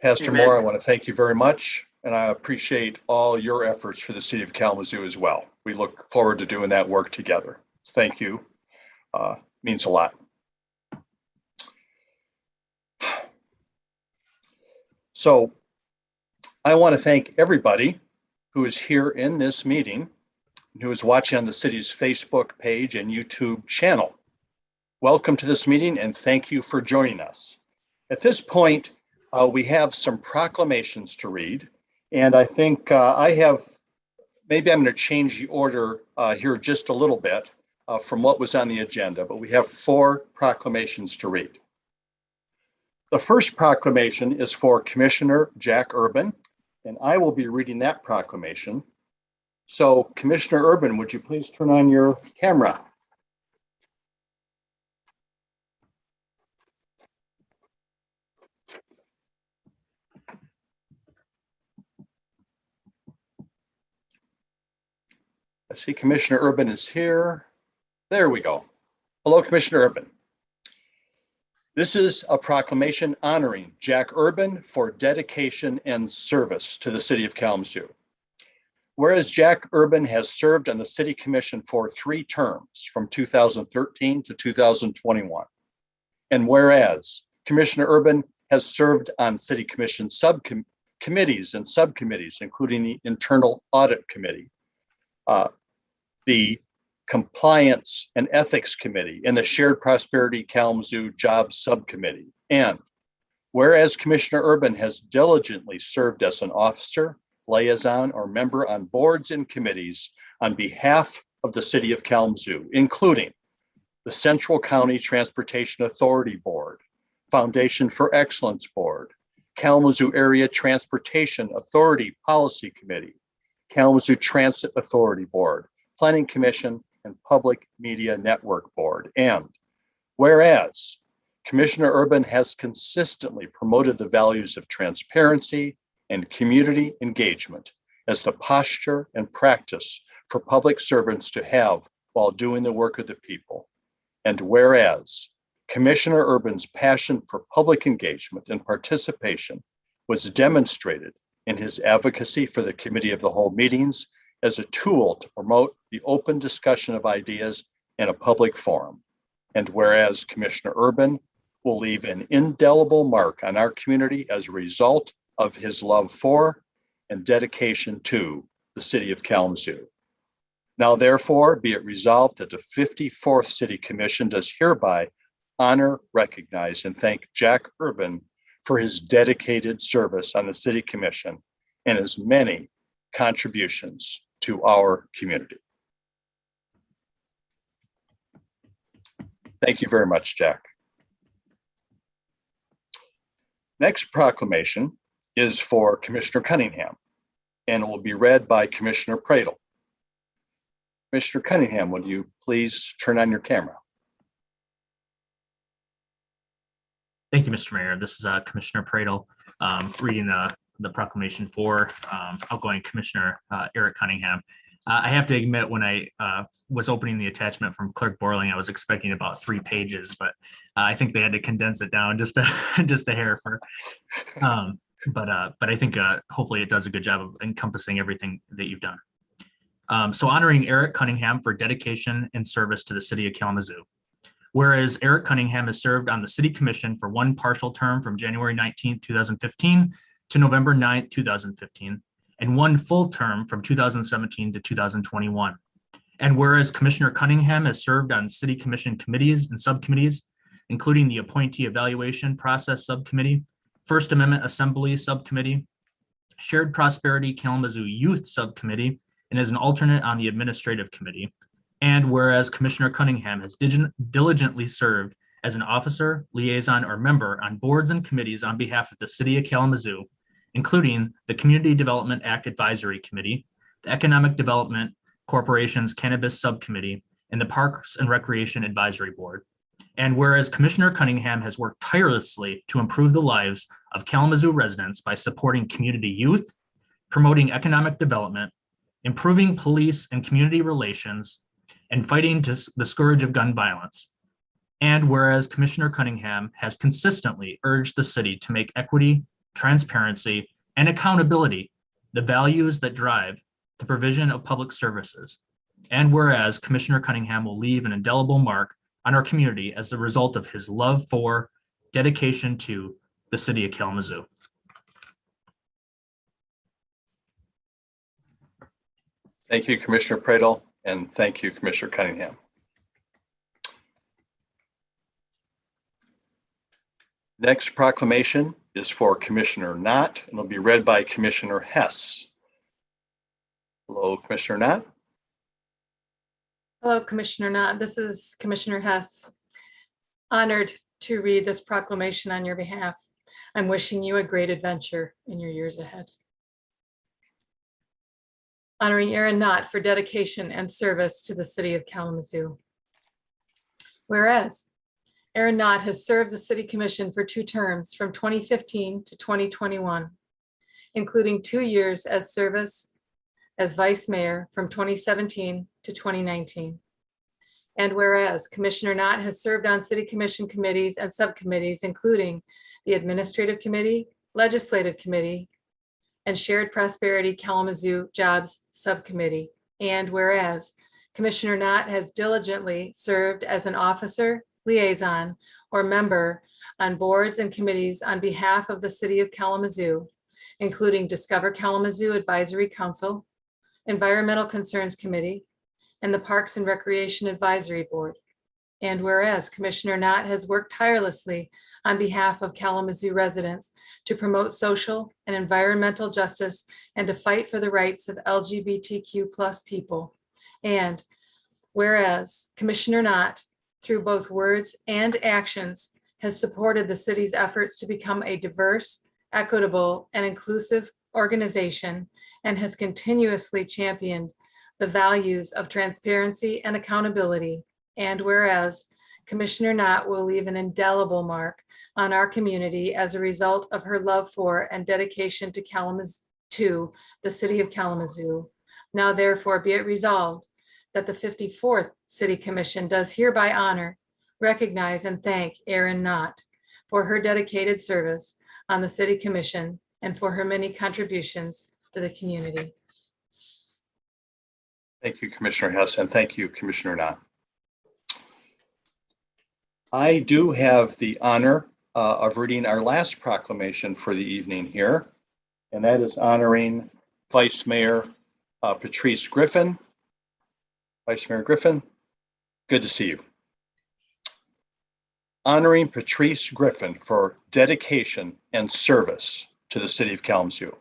Pastor Amen. Moore, I want to thank you very much, and I appreciate all your efforts for the city of Kalamazoo as well. We look forward to doing that work together. Thank you. Means a lot. So I want to thank everybody who is here in this meeting, who is watching on the city's Facebook page and YouTube channel. Welcome to this meeting and thank you for joining us. At this point, we have some proclamations to read, and I think maybe I'm going to change the order here just a little bit from what was on the agenda, but we have 4 proclamations to read. The first proclamation is for Commissioner Jack Urban, and I will be reading that proclamation. So Commissioner Urban, would you please turn on your camera? I see Commissioner Urban is here. There we go. Hello, Commissioner Urban. This is a proclamation honoring Jack Urban for dedication and service to the city of Kalamazoo. Whereas Jack Urban has served on the City Commission for 3 terms from 2013 to 2021. And whereas Commissioner Urban has served on City Commission committees and subcommittees, including the Internal Audit Committee, the Compliance and Ethics Committee, and the Shared Prosperity Kalamazoo Jobs Subcommittee. And whereas Commissioner Urban has diligently served as an officer, liaison, or member on boards and committees on behalf of the city of Kalamazoo, including the Central County Transportation Authority Board, Foundation for Excellence Board, Kalamazoo Area Transportation Authority Policy Committee, Kalamazoo Transit Authority Board, Planning Commission, and Public Media Network Board. And whereas Commissioner Urban has consistently promoted the values of transparency and community engagement as the posture and practice for public servants to have while doing the work of the people. And whereas Commissioner Urban's passion for public engagement and participation was demonstrated in his advocacy for the Committee of the Whole meetings as a tool to promote the open discussion of ideas in a public forum. And whereas Commissioner Urban will leave an indelible mark on our community as a result of his love for and dedication to the city of Kalamazoo. Now, therefore, be it resolved that the 54th City Commission does hereby honor, recognize, and thank Jack Urban for his dedicated service on the City Commission and his many contributions to our community. Thank you very much, Jack. Next proclamation is for Commissioner Cunningham, and it will be read by Commissioner Pradle. Commissioner Cunningham, would you please turn on your camera? Thank you, Mr. Mayor. This is Commissioner Pradle reading the proclamation for outgoing Commissioner Eric Cunningham. I have to admit, when I was opening the attachment from Clerk Borling, I was expecting about 3 pages, but I think they had to condense it down just a hair for. But I think hopefully it does a good job of encompassing everything that you've done. So honoring Eric Cunningham for dedication and service to the city of Kalamazoo. Whereas Eric Cunningham has served on the City Commission for 1 partial term from January 19th, 2015 to November 9th, 2015, and 1 full term from 2017 to 2021. And whereas Commissioner Cunningham has served on City Commission committees and subcommittees, including the Appointee Evaluation Process Subcommittee, First Amendment Assembly Subcommittee, Shared Prosperity Kalamazoo Youth Subcommittee, and is an alternate on the Administrative Committee. And whereas Commissioner Cunningham has diligently served as an officer, liaison, or member on boards and committees on behalf of the city of Kalamazoo, including the Community Development Act Advisory Committee, the Economic Development Corporation's Cannabis Subcommittee, in the Parks and Recreation Advisory Board. And whereas Commissioner Cunningham has worked tirelessly to improve the lives of Kalamazoo residents by supporting community youth, promoting economic development, improving police and community relations, and fighting the scourge of gun violence. And whereas Commissioner Cunningham has consistently urged the city to make equity, transparency, and accountability the values that drive the provision of public services. And whereas Commissioner Cunningham will leave an indelible mark on our community as a result of his love for, dedication to the city of Kalamazoo. Thank you, Commissioner Pradel, and thank you, Commissioner Cunningham. Next proclamation is for Commissioner Knott, and it'll be read by Commissioner Hess. Hello, Commissioner Knott. Hello, Commissioner Knott. This is Commissioner Hess. Honored to read this proclamation on your behalf. I'm wishing you a great adventure in your years ahead. Honoring Aaron Knott for dedication and service to the city of Kalamazoo. Whereas Aaron Knott has served the City Commission for 2 terms from 2015 to 2021, including 2 years as service as Vice Mayor from 2017 to 2019. And whereas Commissioner Knott has served on City Commission committees and subcommittees, including the Administrative Committee, Legislative Committee, and Shared Prosperity Kalamazoo Jobs Subcommittee. And whereas Commissioner Knott has diligently served as an officer, liaison, or member on boards and committees on behalf of the city of Kalamazoo, including Discover Kalamazoo Advisory Council, Environmental Concerns Committee, and the Parks and Recreation Advisory Board. And whereas Commissioner Knott has worked tirelessly on behalf of Kalamazoo residents to promote social and environmental justice and to fight for the rights of LGBTQ+ people. And whereas Commissioner Knott, through both words and actions, has supported the city's efforts to become a diverse, equitable, and inclusive organization, and has continuously championed the values of transparency and accountability. And whereas Commissioner Knott will leave an indelible mark on our community as a result of her love for and dedication to Kalamazoo, the city of Kalamazoo. Now therefore be it resolved that the 54th City Commission does hereby honor, recognize, and thank Aaron Knott for her dedicated service on the City Commission and for her many contributions to the community. Thank you, Commissioner Hess, and thank you, Commissioner Knott. I do have the honor of reading our last proclamation for the evening here, and that is honoring Vice Mayor Patrice Griffin. Vice Mayor Griffin, good to see you. Honoring Patrice Griffin for dedication and service to the city of Kalamazoo.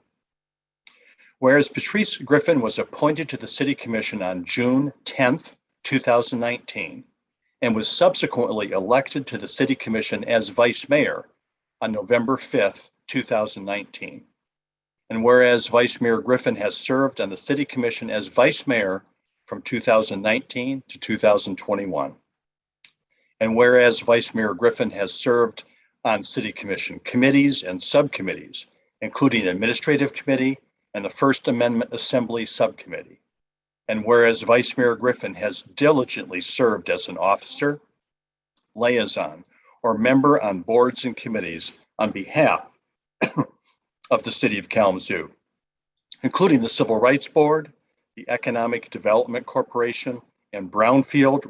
Whereas Patrice Griffin was appointed to the City Commission on June 10th, 2019, and was subsequently elected to the City Commission as Vice Mayor on November 5th, 2019. And whereas Vice Mayor Griffin has served on the City Commission as Vice Mayor from 2019 to 2021. And whereas Vice Mayor Griffin has served on City Commission committees and subcommittees, including the Administrative Committee and the First Amendment Assembly Subcommittee. And whereas Vice Mayor Griffin has diligently served as an officer, liaison, or member on boards and committees on behalf of the city of Kalamazoo, including the Civil Rights Board, the Economic Development Corporation, and Brownfield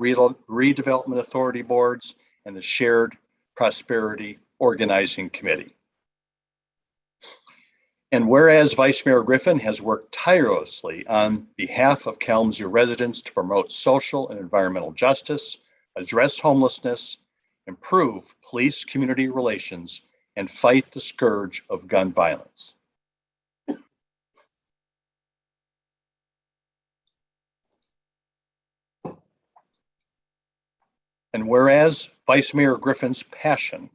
Redevelopment Authority boards, and the Shared Prosperity Organizing Committee. And whereas Vice Mayor Griffin has worked tirelessly on behalf of Kalamazoo residents to promote social and environmental justice, address homelessness, improve police-community relations, and fight the scourge of gun violence. And whereas Vice Mayor Griffin's passion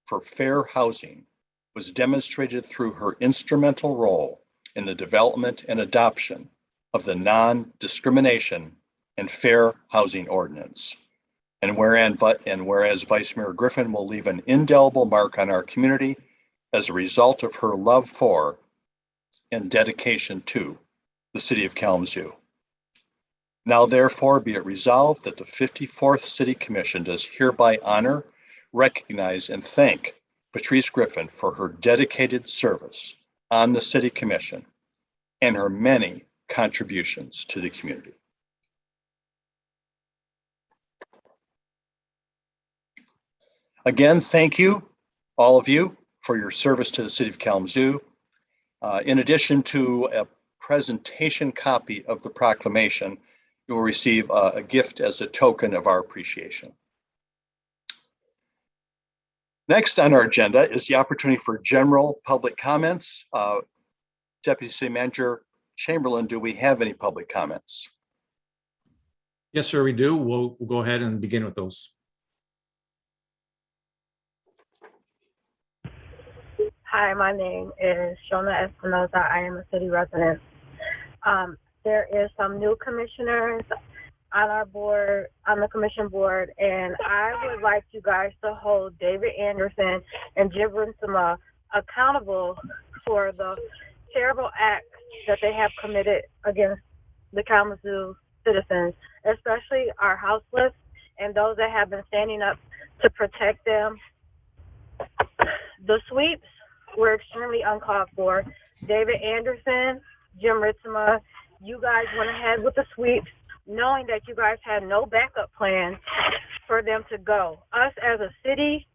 for fair housing was demonstrated through her instrumental role in the development and adoption of the non-discrimination and fair housing ordinance. And whereas Vice Mayor Griffin will leave an indelible mark on our community as a result of her love for and dedication to the city of Kalamazoo. Now therefore be it resolved that the 54th City Commission does hereby honor, recognize, and thank Patrice Griffin for her dedicated service on the City Commission and her many contributions to the community. Again, thank you, all of you, for your service to the City of Kalamazoo. In addition to a presentation copy of the proclamation, you will receive a gift as a token of our appreciation. Next on our agenda is the opportunity for general public comments. Deputy City Manager Chamberlain, do we have any public comments? Yes, sir, we do. We'll go ahead and begin with those. Hi, my name is Shona Espinoza. I am a city resident. There is some new commissioners on our board, on the commission board, and I would like you guys to hold David Anderson and Jim Rinsema accountable for the terrible acts that they have committed against the Kalamazoo citizens, especially our houseless and those that have been standing up to protect them. The sweeps were extremely uncalled for. David Anderson, Jim Ritzema, you guys went ahead with the sweeps, knowing that you guys had no backup plan for them to go. Us as a city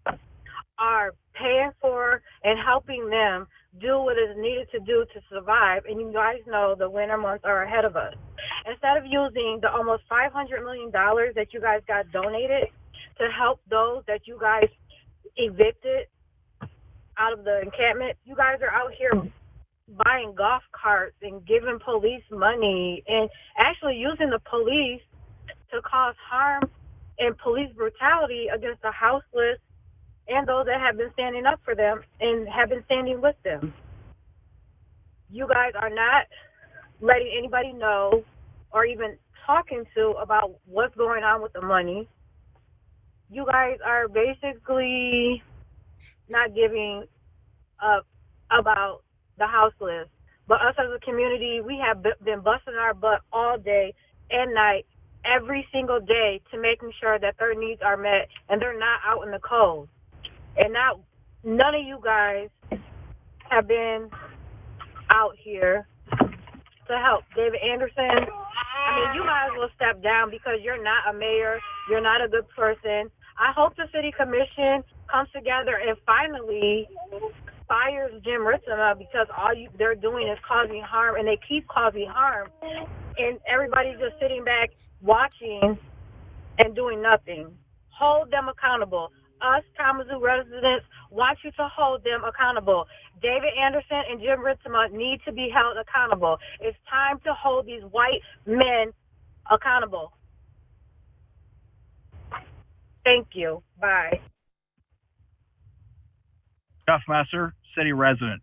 are paying for and helping them do what is needed to do to survive, and you guys know the winter months are ahead of us. Instead of using the almost $500 million that you guys got donated to help those that you guys evicted out of the encampment, you guys are out here buying golf carts and giving police money and actually using the police to cause harm and police brutality against the houseless and those that have been standing up for them and have been standing with them. You guys are not letting anybody know or even talking to about what's going on with the money. You guys are basically not giving up about the houseless. But us as a community, we have been busting our butt all day and night, every single day, to making sure that their needs are met and they're not out in the cold. And now none of you guys have been out here to help. David Anderson, I mean, you might as well step down because you're not a mayor. You're not a good person. I hope the city commission comes together and finally fires Jim Ritzema, because all they're doing is causing harm, and they keep causing harm. And everybody's just sitting back watching and doing nothing. Hold them accountable. Us Kalamazoo residents want you to hold them accountable. David Anderson and Jim Ritzema need to be held accountable. It's time to hold these white men accountable. Thank you. Bye. Jeff Messer, city resident.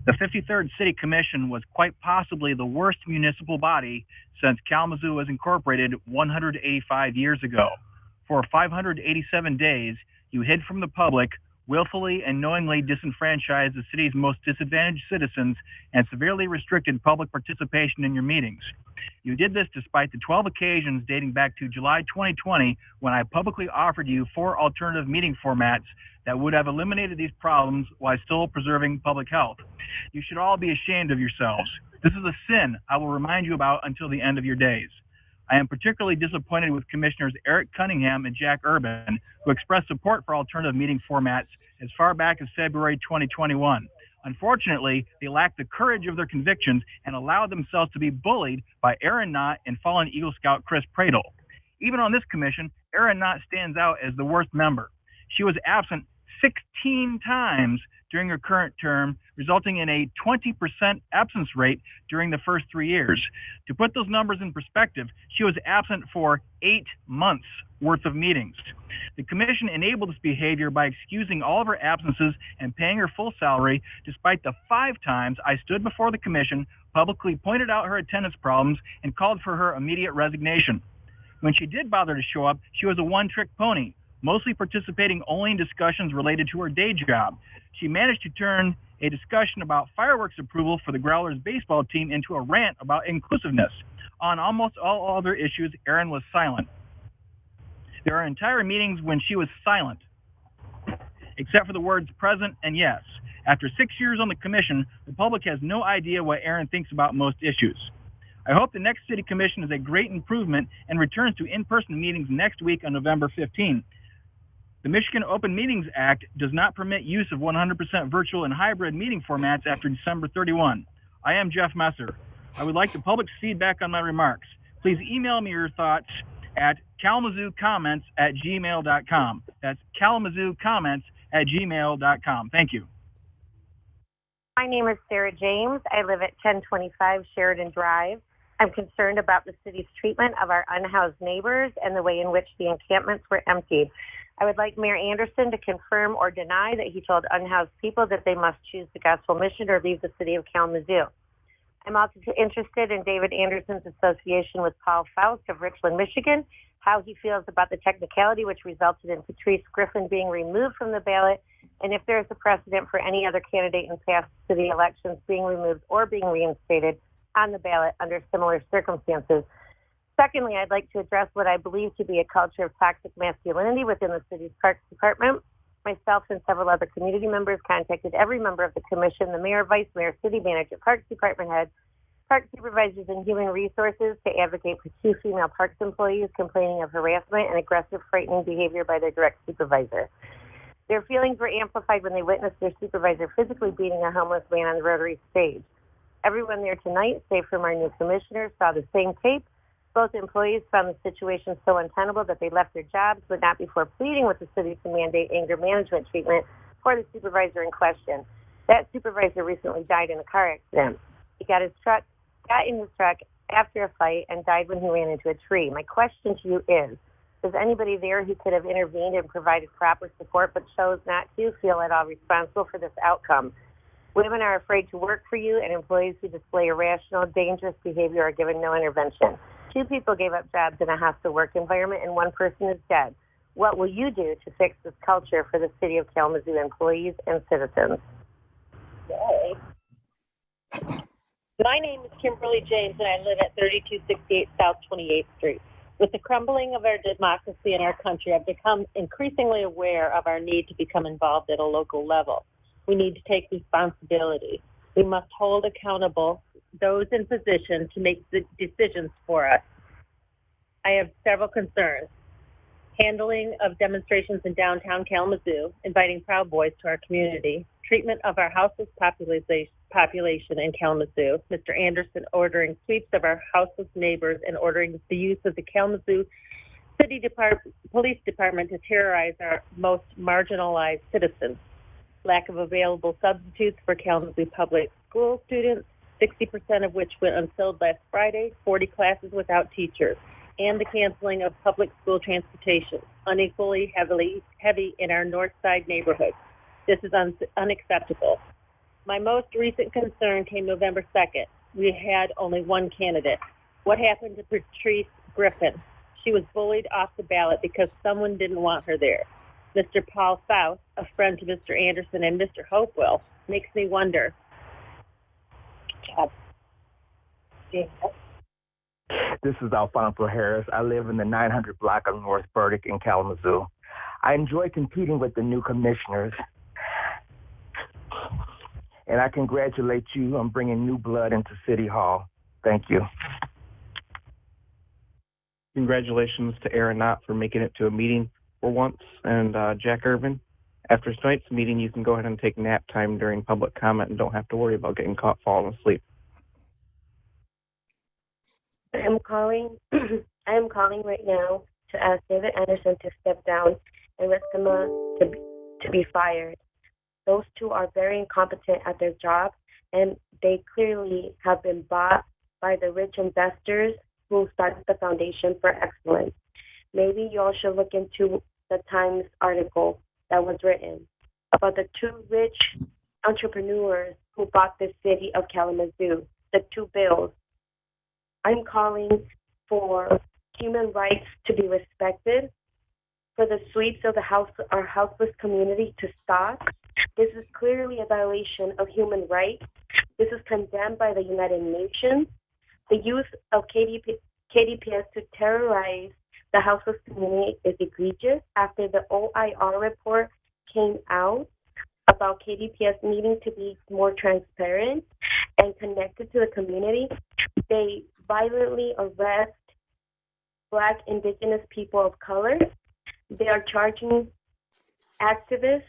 The 53rd City Commission was quite possibly the worst municipal body since Kalamazoo was incorporated 185 years ago. For 587 days, you hid from the public, willfully and knowingly disenfranchised the city's most disadvantaged citizens, and severely restricted public participation in your meetings. You did this despite the 12 occasions dating back to July 2020, when I publicly offered you 4 alternative meeting formats that would have eliminated these problems while still preserving public health. You should all be ashamed of yourselves. This is a sin I will remind you about until the end of your days. I am particularly disappointed with Commissioners Eric Cunningham and Jack Urban, who expressed support for alternative meeting formats as far back as February 2021. Unfortunately, they lacked the courage of their convictions and allowed themselves to be bullied by Aaron Knott and fallen Eagle Scout Chris Pradle. Even on this commission, Aaron Knott stands out as the worst member. She was absent 16 times during her current term, resulting in a 20% absence rate during the first 3 years. To put those numbers in perspective, she was absent for 8 months worth of meetings. The commission enabled this behavior by excusing all of her absences and paying her full salary, despite the 5 times I stood before the commission, publicly pointed out her attendance problems, and called for her immediate resignation. When she did bother to show up, she was a one-trick pony, mostly participating only in discussions related to her day job. She managed to turn a discussion about fireworks approval for the Growlers baseball team into a rant about inclusiveness. On almost all other issues, Erin was silent. There are entire meetings when she was silent, except for the words present and yes. After 6 years on the commission, the public has no idea what Erin thinks about most issues. I hope the next city commission is a great improvement and returns to in-person meetings next week on November 15. The Michigan Open Meetings Act does not permit use of 100% virtual and hybrid meeting formats after December 31. I am Jeff Messer. I would like the public's feedback on my remarks. Please email me your thoughts at kalamazoocomments@gmail.com. That's kalamazoocomments@gmail.com. Thank you. My name is Sarah James. I live at 1025 Sheridan Drive. I'm concerned about the city's treatment of our unhoused neighbors and the way in which the encampments were emptied. I would like Mayor Anderson to confirm or deny that he told unhoused people that they must choose the gospel mission or leave the city of Kalamazoo. I'm also interested in David Anderson's association with Paul Faust of Richland, Michigan, how he feels about the technicality which resulted in Patrice Griffin being removed from the ballot, and if there is a precedent for any other candidate in past city elections being removed or being reinstated on the ballot under similar circumstances. Secondly, I'd like to address what I believe to be a culture of toxic masculinity within the city's Parks Department. Myself and several other community members contacted every member of the commission, the mayor, vice mayor, city manager, Parks Department head, park supervisors, and human resources to advocate for 2 female parks employees complaining of harassment and aggressive, frightening behavior by their direct supervisor. Their feelings were amplified when they witnessed their supervisor physically beating a homeless man on the Rotary stage. Everyone there tonight, save from our new commissioner, saw the same tape. Both employees found the situation so untenable that they left their jobs, but not before pleading with the city to mandate anger management treatment for the supervisor in question. That supervisor recently died in a car accident. He got in his truck after a fight and died when he ran into a tree. My question to you is anybody there who could have intervened and provided proper support but chose not to feel at all responsible for this outcome? Women are afraid to work for you, and employees who display irrational, dangerous behavior are given no intervention. 2 people gave up jobs in a hostile work environment, and 1 person is dead. What will you do to fix this culture for the city of Kalamazoo employees and citizens? Yay. My name is Kimberly James, and I live at 3268 South 28th Street. With the crumbling of our democracy in our country, I've become increasingly aware of our need to become involved at a local level. We need to take responsibility. We must hold accountable those in position to make the decisions for us. I have several concerns. Handling of demonstrations in downtown Kalamazoo, inviting Proud Boys to our community, treatment of our houseless population in Kalamazoo, Mr. Anderson ordering sweeps of our houseless neighbors and ordering the use of the Kalamazoo City Police Department to terrorize our most marginalized citizens, lack of available substitutes for Kalamazoo public school students, 60% of which went unfilled last Friday, 40 classes without teachers, and the canceling of public school transportation, unequally heavy in our north side neighborhoods. This is unacceptable. My most recent concern came November 2nd. We had only 1 candidate. What happened to Patrice Griffin? She was bullied off the ballot because someone didn't want her there. Mr. Paul Faust, a friend to Mr. Anderson and Mr. Hopewell, makes me wonder. This is Alfonso Harris. I live in the 900 block of North Burdick in Kalamazoo. I enjoy competing with the new commissioners, and I congratulate you on bringing new blood into City Hall. Thank you. Congratulations to Aaron Knott for making it to a meeting for once, and Jack Irvin. After tonight's meeting, you can go ahead and take nap time during public comment and don't have to worry about getting caught falling asleep. I am calling right now to ask David Anderson to step down and Rissima to be fired. Those 2 are very incompetent at their job, and they clearly have been bought by the rich investors who started the Foundation for Excellence. Maybe you all should look into the Times article that was written about the 2 rich entrepreneurs who bought the city of Kalamazoo, the 2 bills. I'm calling for human rights to be respected, for the sweeps of our houseless community to stop. This is clearly a violation of human rights. This is condemned by the United Nations. The use of KDPS to terrorize the houseless community is egregious. After the OIR report came out about KDPS needing to be more transparent and connected to the community, they violently arrest Black, Indigenous people of color. They are charging activists,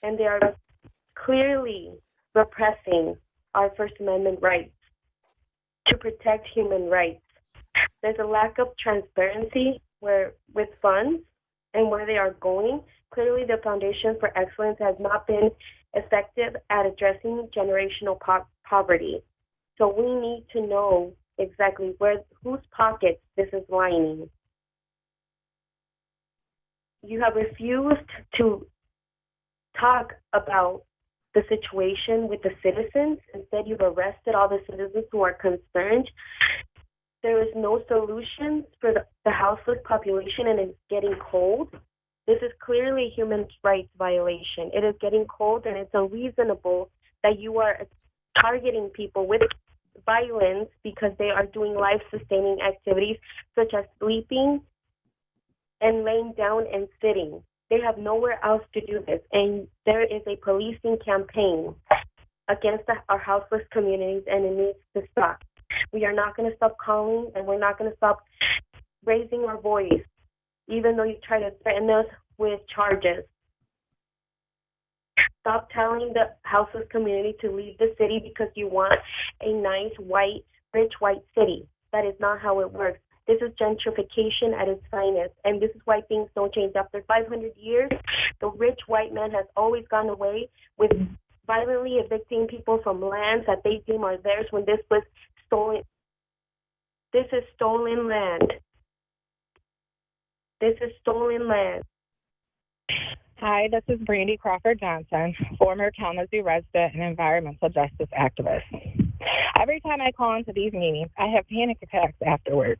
and they are clearly repressing our First Amendment rights to protect human rights. There's a lack of transparency with funds and where they are going. Clearly, the Foundation for Excellence has not been effective at addressing generational poverty. So we need to know exactly whose pockets this is lining. You have refused to talk about the situation with the citizens. Instead, you've arrested all the citizens who are concerned. There is no solutions for the houseless population, and it's getting cold. This is clearly a human rights violation. It is getting cold, and it's unreasonable that you are targeting people with violence because they are doing life-sustaining activities such as sleeping and laying down and sitting. They have nowhere else to do this, and there is a policing campaign against our houseless communities, and it needs to stop. We are not going to stop calling, and we're not going to stop raising our voice, even though you try to threaten us with charges. Stop telling the houseless community to leave the city because you want a nice, white, rich white city. That is not how it works. This is gentrification at its finest, and this is why things don't change. After 500 years, the rich white man has always gone away with violently evicting people from lands that they deem are theirs when this was stolen. This is stolen land. This is stolen land. Hi, this is Brandy Crawford Johnson, former Kalamazoo resident and environmental justice activist. Every time I call into these meetings, I have panic attacks afterward.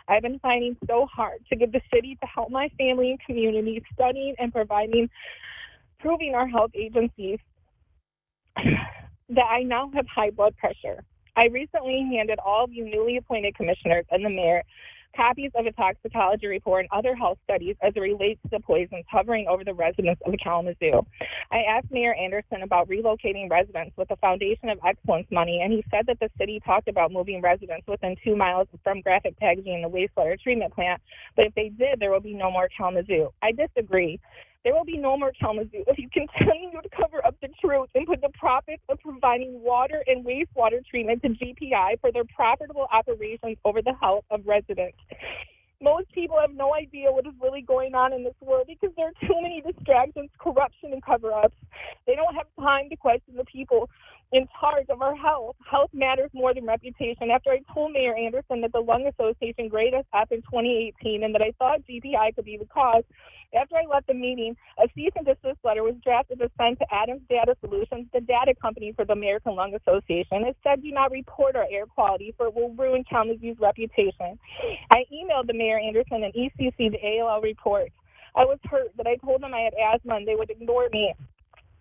I've been fighting so hard to get the city to help my family and community, studying and proving our health agencies that I now have high blood pressure. I recently handed all of you newly appointed commissioners and the mayor copies of a toxicology report and other health studies as it relates to the poisons hovering over the residents of Kalamazoo. I asked Mayor Anderson about relocating residents with the Foundation of Excellence money, and he said that the city talked about moving residents within 2 miles from graphic packaging and the wastewater treatment plant, but if they did, there will be no more Kalamazoo. I disagree. There will be no more Kalamazoo if you continue to cover up the truth and put the profits of providing water and wastewater treatment to GPI for their profitable operations over the health of residents. Most people have no idea what is really going on in this world because there are too many distractions, corruption, and cover-ups. They don't have time to question the people in charge of our health. Health matters more than reputation. After I told Mayor Anderson that the Lung Association graded us up in 2018 and that I thought GPI could be the cause, after I left the meeting, a cease and desist letter was drafted and sent to Adams Data Solutions, the data company for the American Lung Association. It said, do not report our air quality, for it will ruin Kalamazoo's reputation. I emailed the Mayor Anderson and ECC the ALL report. I was hurt that I told them I had asthma and they would ignore me.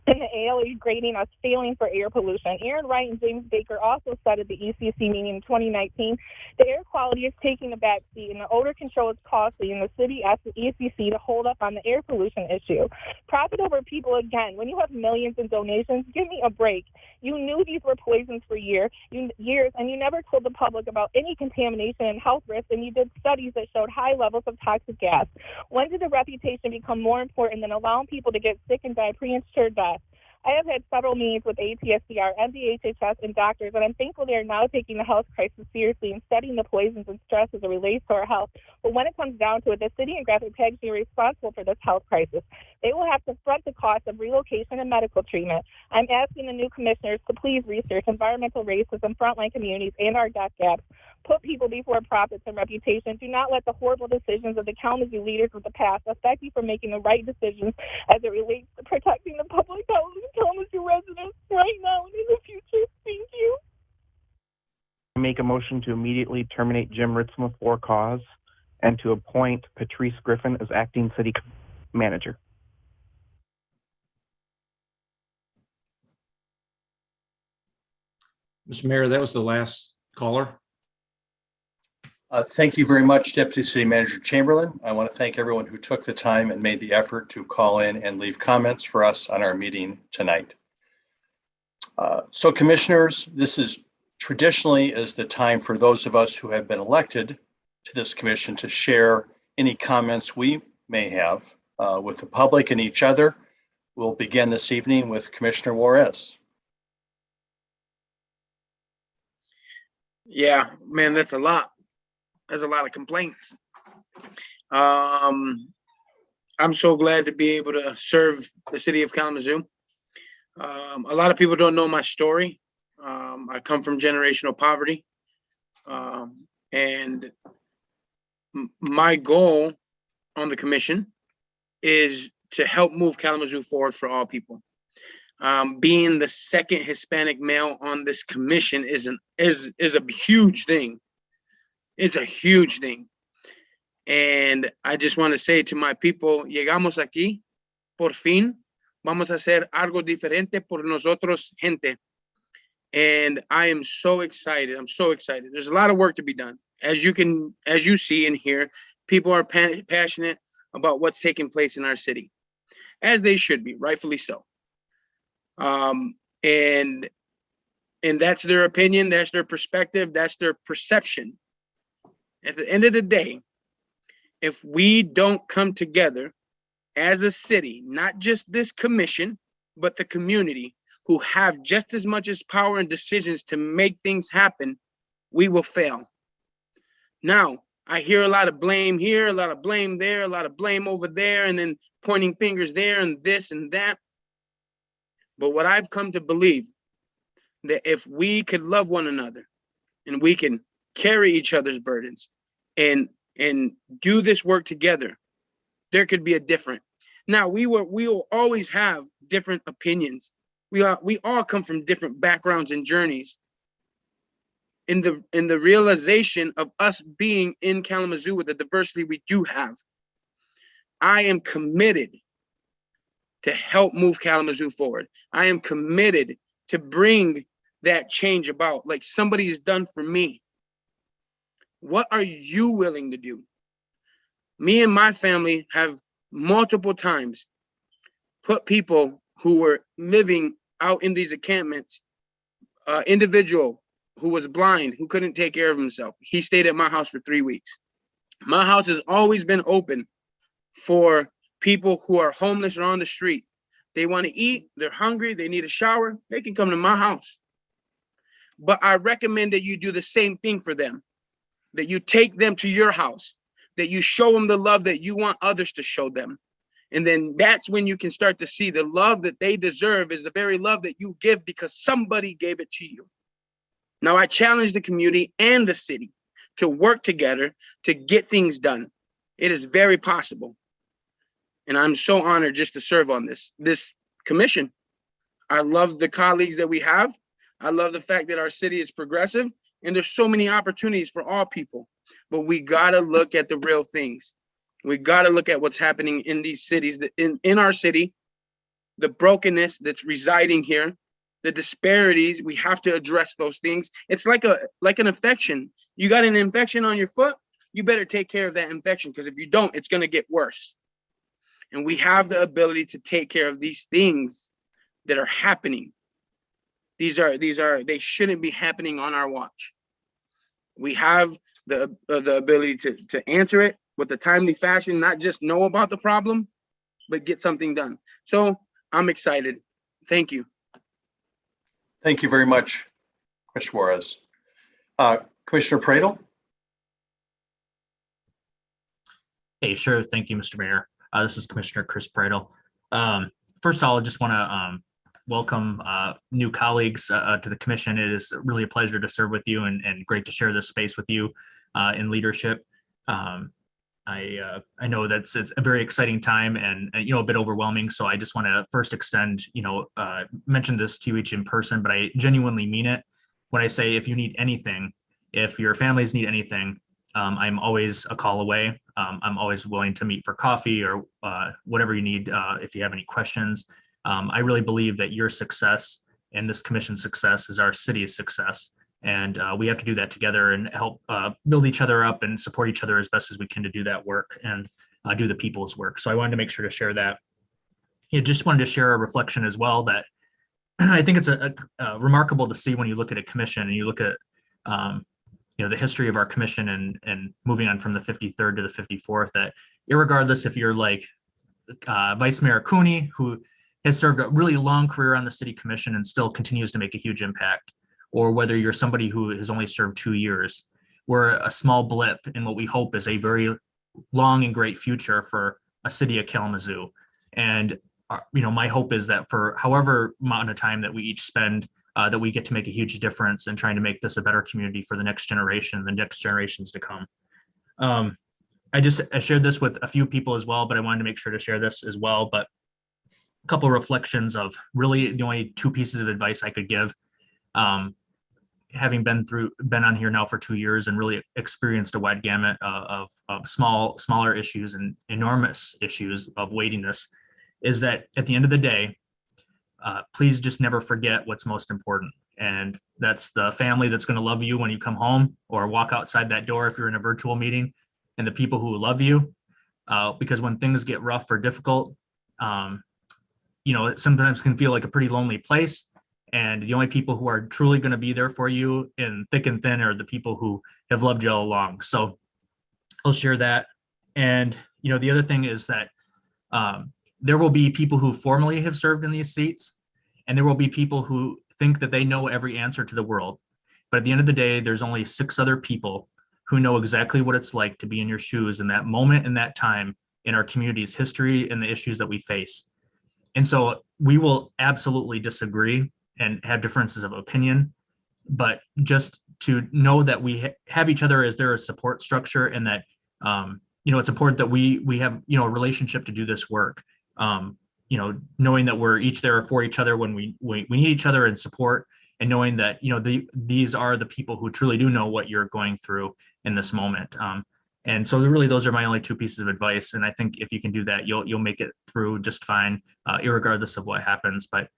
And the ALE grading us failing for air pollution. Aaron Wright and James Baker also said at the ECC meeting in 2019, the air quality is taking a back seat and the odor control is costly, and the city asked the ECC to hold up on the air pollution issue. Profit over people again. When you have millions in donations, give me a break. You knew these were poisons for years, and you never told the public about any contamination and health risks, and you did studies that showed high levels of toxic gas. When did the reputation become more important than allowing people to get sick and die premature death? I have had several meetings with ATSDR, MDHHS, and doctors, and I'm thankful they are now taking the health crisis seriously and studying the poisons and stress as it relates to our health. But when it comes down to it, the city and graphic packaging are responsible for this health crisis. They will have to front the cost of relocation and medical treatment. I'm asking the new commissioners to please research environmental racism, frontline communities, and our death gaps. Put people before profits and reputation. Do not let the horrible decisions of the Kalamazoo leaders of the past affect you from making the right decisions as it relates to protecting the public health of Kalamazoo residents right now and in the future. Thank you. Make a motion to immediately terminate Jim Ritzma for cause. and to appoint Patrice Griffin as acting city manager. Mr. Mayor, that was the last caller. Thank you very much, Deputy City Manager Chamberlain. I want to thank everyone who took the time and made the effort to call in and leave comments for us on our meeting tonight. So commissioners, this is traditionally is the time for those of us who have been elected to this commission to share any comments we may have with the public and each other. We'll begin this evening with Commissioner Juarez. Yeah, man, that's a lot. There's a lot of complaints. I'm so glad to be able to serve the city of Kalamazoo. A lot of people don't know my story. I come from generational poverty. And my goal on the commission is to help move Kalamazoo forward for all people. Being the second Hispanic male on this commission is a huge thing. It's a huge thing. And I just want to say to my people, llegamos aquí, por fin, vamos a hacer algo diferente por nosotros, gente. And I am so excited. I'm so excited. There's a lot of work to be done. As you see and hear, people are passionate about what's taking place in our city, as they should be, rightfully so. And that's their opinion, that's their perspective, that's their perception. At the end of the day, if we don't come together as a city, not just this commission, but the community who have just as much as power and decisions to make things happen, we will fail. Now, I hear a lot of blame here, a lot of blame there, a lot of blame over there, and then pointing fingers there and this and that. But what I've come to believe, that if we could love one another and we can carry each other's burdens and do this work together, there could be a different. Now, we will always have different opinions. We all come from different backgrounds and journeys. In the realization of us being in Kalamazoo with the diversity we do have, I am committed to help move Kalamazoo forward. I am committed to bring that change about, like somebody has done for me. What are you willing to do? Me and my family have multiple times put people who were living out in these encampments, individual who was blind, who couldn't take care of himself. He stayed at my house for 3 weeks. My house has always been open for people who are homeless or on the street. They want to eat, they're hungry, they need a shower, they can come to my house. But I recommend that you do the same thing for them, that you take them to your house, that you show them the love that you want others to show them. And then that's when you can start to see the love that they deserve is the very love that you give because somebody gave it to you. Now, I challenge the community and the city to work together to get things done. It is very possible. And I'm so honored just to serve on this commission. I love the colleagues that we have. I love the fact that our city is progressive and there's so many opportunities for all people. But we gotta look at the real things. We gotta look at what's happening in these cities, in our city, the brokenness that's residing here, the disparities. We have to address those things. It's like an infection. You got an infection on your foot, you better take care of that infection, because if you don't, it's gonna get worse. And we have the ability to take care of these things that are happening. They shouldn't be happening on our watch. We have the ability to answer it with a timely fashion, not just know about the problem, but get something done. So I'm excited. Thank you. Thank you very much, Commissioner Juarez. Commissioner Pradel? Hey, sure. Thank you, Mr. Mayor. This is Commissioner Chris Pradel. First of all, I just want to welcome new colleagues to the commission. It is really a pleasure to serve with you and great to share this space with you in leadership. I know that's it's a very exciting time and a bit overwhelming. So I just want to first extend, mention this to you each in person, but I genuinely mean it when I say if you need anything, if your families need anything, I'm always a call away. I'm always willing to meet for coffee or whatever you need if you have any questions. I really believe that your success and this commission's success is our city's success. And we have to do that together and help build each other up and support each other as best as we can to do that work and do the people's work. So I wanted to make sure to share that. Just wanted to share a reflection as well that I think it's a remarkable to see when you look at a commission and you look at the history of our commission and moving on from the 53rd to the 54th, that irregardless if you're like Vice Mayor Cooney, who has served a really long career on the city commission and still continues to make a huge impact, or whether you're somebody who has only served 2 years, we're a small blip in what we hope is a very long and great future for a city of Kalamazoo. And my hope is that for however amount of time that we each spend, that we get to make a huge difference in trying to make this a better community for the next generation, the next generations to come. I shared this with a few people as well, but I wanted to make sure to share this as well. But a couple of reflections of really the only 2 pieces of advice I could give. Having been on here now for 2 years and really experienced a wide gamut of smaller issues and enormous issues of weightiness, is that at the end of the day, please just never forget what's most important. And that's the family that's going to love you when you come home or walk outside that door if you're in a virtual meeting, and the people who love you. Because when things get rough or difficult, it sometimes can feel like a pretty lonely place. And the only people who are truly going to be there for you in thick and thin are the people who have loved you all along. So I'll share that. And, the other thing is that there will be people who formerly have served in these seats, and there will be people who think that they know every answer to the world. But at the end of the day, there's only 6 other people who know exactly what it's like to be in your shoes in that moment, in that time, in our community's history and the issues that we face. And so we will absolutely disagree and have differences of opinion, but just to know that we have each other as their support structure, and that it's important that we have a relationship to do this work. Knowing that we're each there for each other when we need each other and support, and knowing that these are the people who truly do know what you're going through in this moment. And so really those are my only 2 pieces of advice. And I think if you can do that, you'll make it through just fine, irregardless of what happens. But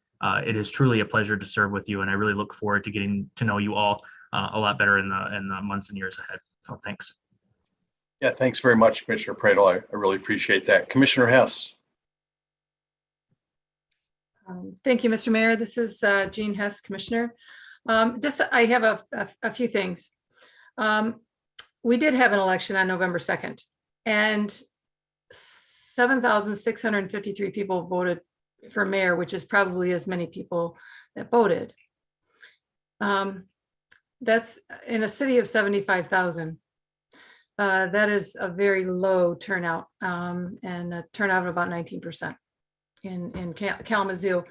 it is truly a pleasure to serve with you, and I really look forward to getting to know you all a lot better in the months and years ahead. So thanks. Yeah, thanks very much, Commissioner Pradel. I really appreciate that. Commissioner Hess. Thank you, Mr. Mayor. This is Jean Hess, Commissioner. I have a few things. We did have an election on November 2nd, and 7,653 people voted for mayor, which is probably as many people that voted. That's in a city of 75,000. That is a very low turnout, and a turnout of about 19%. In Kalamazoo.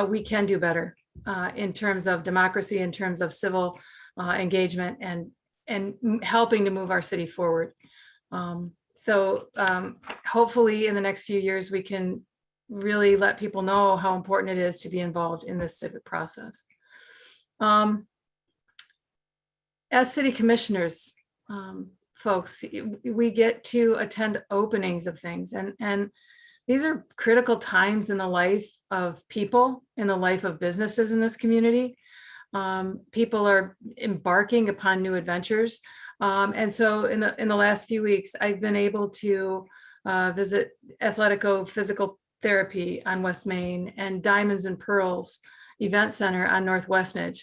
We can do better in terms of democracy, in terms of civil engagement, and helping to move our city forward. So hopefully in the next few years, we can really let people know how important it is to be involved in this civic process. As city commissioners, folks, we get to attend openings of things, and these are critical times in the life of people, in the life of businesses in this community. People are embarking upon new adventures. And so in the last few weeks, I've been able to visit Athletico Physical Therapy on West Main and Diamonds and Pearls Event Center on North Westnedge.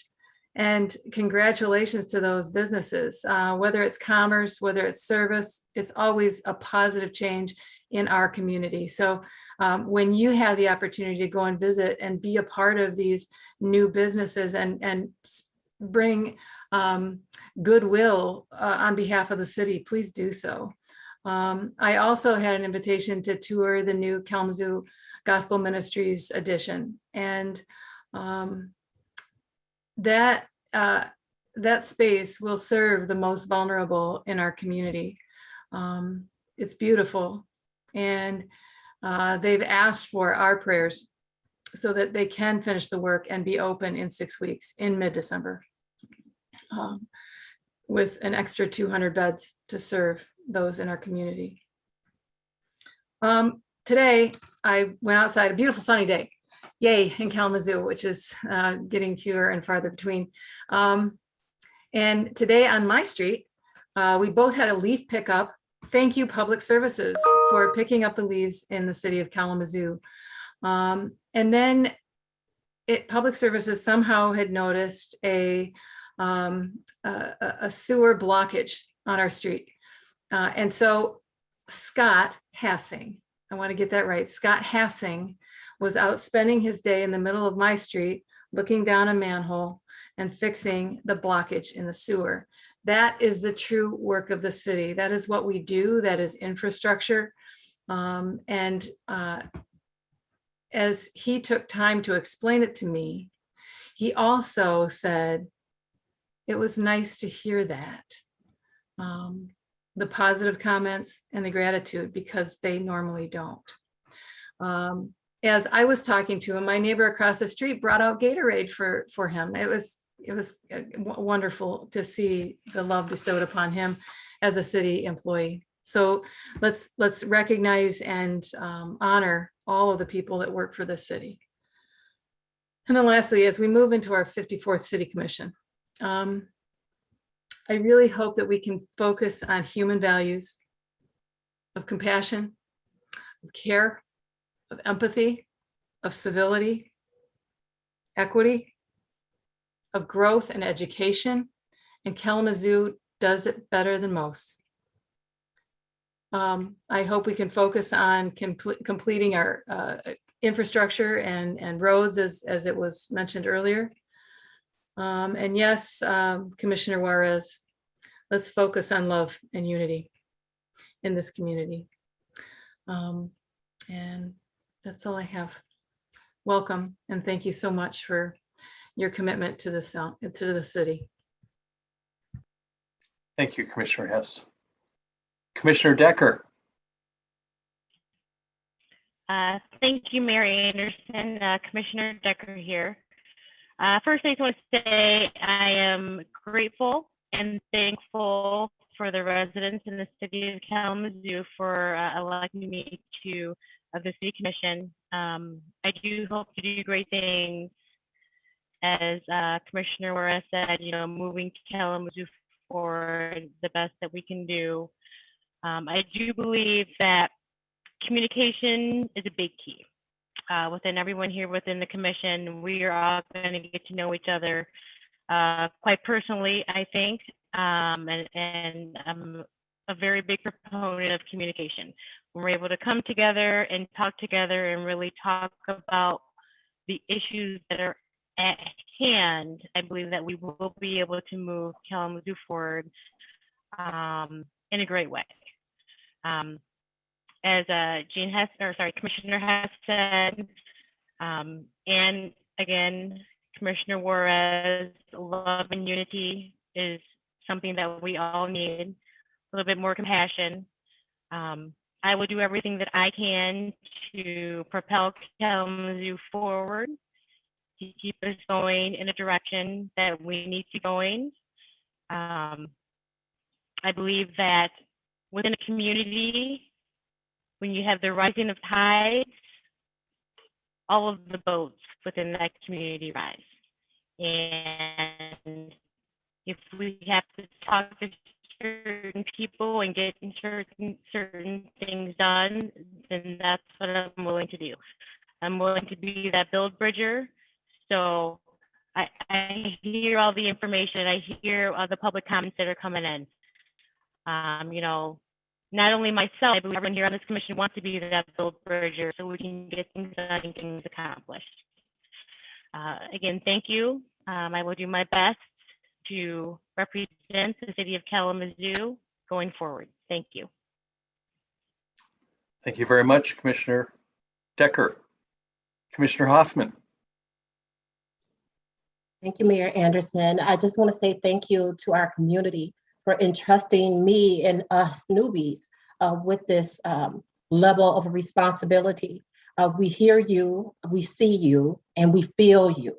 And congratulations to those businesses. Whether it's commerce, whether it's service, it's always a positive change in our community. So when you have the opportunity to go and visit and be a part of these new businesses and bring goodwill on behalf of the city, please do so. I also had an invitation to tour the new Kalamazoo Gospel Ministries edition, and that space will serve the most vulnerable in our community. It's beautiful. And they've asked for our prayers so that they can finish the work and be open in 6 weeks in mid-December. with an extra 200 beds to serve those in our community. Today, I went outside, a beautiful sunny day, yay, in Kalamazoo, which is getting fewer and farther between. And today on my street, we both had a leaf pickup. Thank you, Public Services, for picking up the leaves in the city of Kalamazoo. And then Public Services somehow had noticed a sewer blockage on our street. And so Scott Hassing, I want to get that right, Scott Hassing was out spending his day in the middle of my street, looking down a manhole and fixing the blockage in the sewer. That is the true work of the city. That is what we do. That is infrastructure. As he took time to explain it to me, he also said, it was nice to hear that. The positive comments and the gratitude, because they normally don't. As I was talking to him, my neighbor across the street brought out Gatorade for him. It was wonderful to see the love bestowed upon him as a city employee. So let's recognize and honor all of the people that work for this city. And then lastly, as we move into our 54th City Commission, I really hope that we can focus on human values of compassion, of care, of empathy, of civility, equity, of growth and education, and Kalamazoo does it better than most. I hope we can focus on completing our infrastructure and roads as it was mentioned earlier. And yes, Commissioner Juarez, let's focus on love and unity in this community. And that's all I have. Welcome, and thank you so much for your commitment to the city. Thank you, Commissioner Hess. Commissioner Decker. Thank you, Mayor Anderson. Commissioner Decker here. First, I just want to say I am grateful and thankful for the residents in the city of Kalamazoo for electing me to the City Commission. I do hope to do great things. As Commissioner Juarez said, moving Kalamazoo forward the best that we can do. I do believe that communication is a big key. Within everyone here within the commission, we are all going to get to know each other quite personally, I think, and I'm a very big proponent of communication. When we're able to come together and talk together and really talk about the issues that are at hand, I believe that we will be able to move Kalamazoo forward in a great way. As Commissioner Hess said, and again, Commissioner Juarez, love and unity is something that we all need, a little bit more compassion. I will do everything that I can to propel Kalamazoo forward, to keep us going in a direction that we need to be going. I believe that within a community, when you have the rising of tides, all of the boats within that community rise. And if we have to talk to certain people and get certain things done, then that's what I'm willing to do. I'm willing to be that build bridger. So I hear all the information. I hear all the public comments that are coming in. Not only myself, I believe everyone here on this commission wants to be that build bridger so we can get things done and things accomplished. Again, thank you. I will do my best to represent the city of Kalamazoo going forward. Thank you. Thank you very much, Commissioner Decker. Commissioner Hoffman. Thank you, Mayor Anderson. I just want to say thank you to our community for entrusting me and us newbies with this level of responsibility. We hear you, we see you, and we feel you.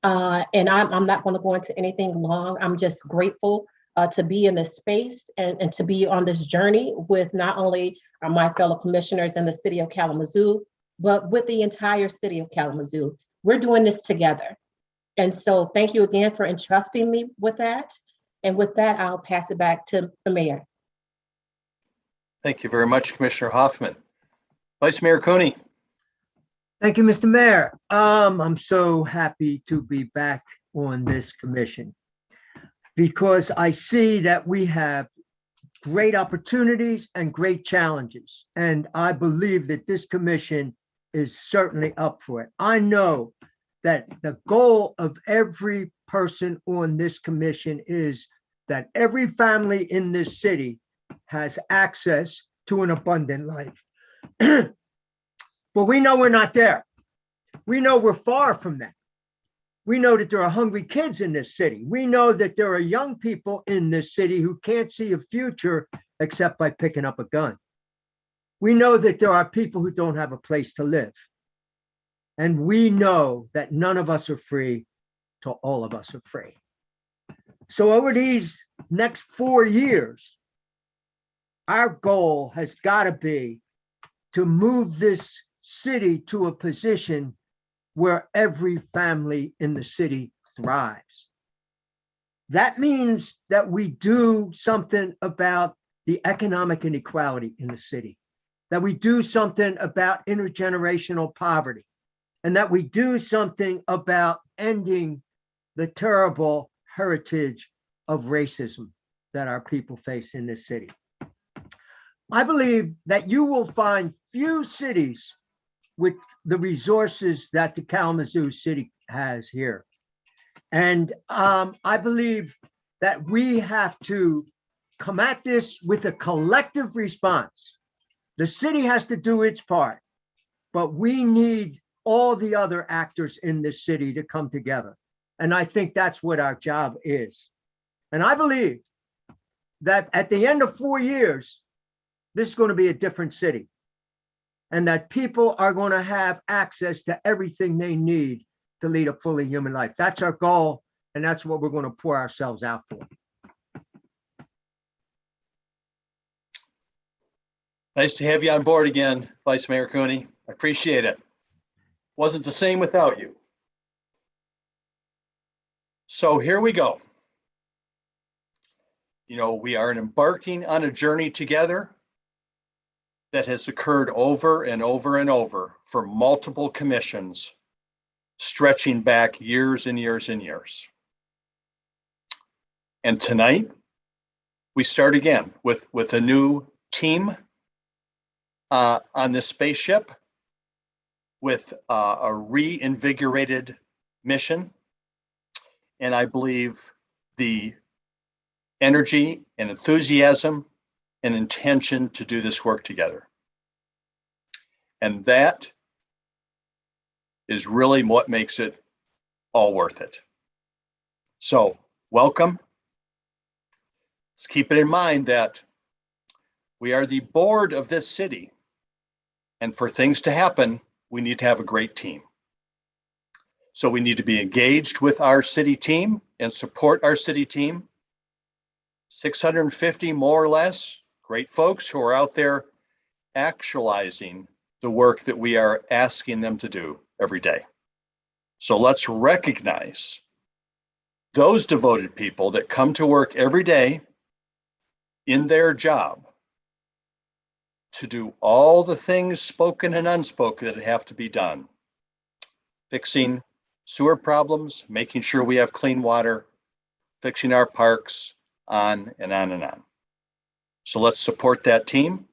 And I'm not going to go into anything long. I'm just grateful to be in this space and to be on this journey with not only my fellow commissioners in the city of Kalamazoo, but with the entire city of Kalamazoo. We're doing this together. And so thank you again for entrusting me with that. And with that, I'll pass it back to the mayor. Thank you very much, Commissioner Hoffman. Vice Mayor Cooney. Thank you, Mr. Mayor. I'm so happy to be back on this commission because I see that we have great opportunities and great challenges. And I believe that this commission is certainly up for it. I know that the goal of every person on this commission is that every family in this city has access to an abundant life. But we know we're not there. We know we're far from that. We know that there are hungry kids in this city. We know that there are young people in this city who can't see a future except by picking up a gun. We know that there are people who don't have a place to live. And we know that none of us are free till all of us are free. So over these next 4 years, our goal has got to be to move this city to a position where every family in the city thrives. That means that we do something about the economic inequality in the city, that we do something about intergenerational poverty, and that we do something about ending the terrible heritage of racism that our people face in this city. I believe that you will find few cities with the resources that the Kalamazoo city has here. And I believe that we have to come at this with a collective response. The city has to do its part, but we need all the other actors in this city to come together. And I think that's what our job is. And I believe that at the end of 4 years, this is going to be a different city, and that people are going to have access to everything they need to lead a fully human life. That's our goal, and that's what we're going to pour ourselves out for. Nice to have you on board again, Vice Mayor Cooney. I appreciate it. Wasn't the same without you. So here we go. You know, we are embarking on a journey together that has occurred over and over and over for multiple commissions, stretching back years and years and years. And tonight, we start again with a new team on this spaceship with a reinvigorated mission. And I believe the energy and enthusiasm and intention to do this work together. And that is really what makes it all worth it. So welcome. Let's keep it in mind that we are the board of this city. And for things to happen, we need to have a great team. So we need to be engaged with our city team and support our city team. 650 more or less great folks who are out there actualizing the work that we are asking them to do every day. So let's recognize those devoted people that come to work every day in their job to do all the things spoken and unspoken that have to be done. Fixing sewer problems, making sure we have clean water, fixing our parks, on and on and on. So let's support that team.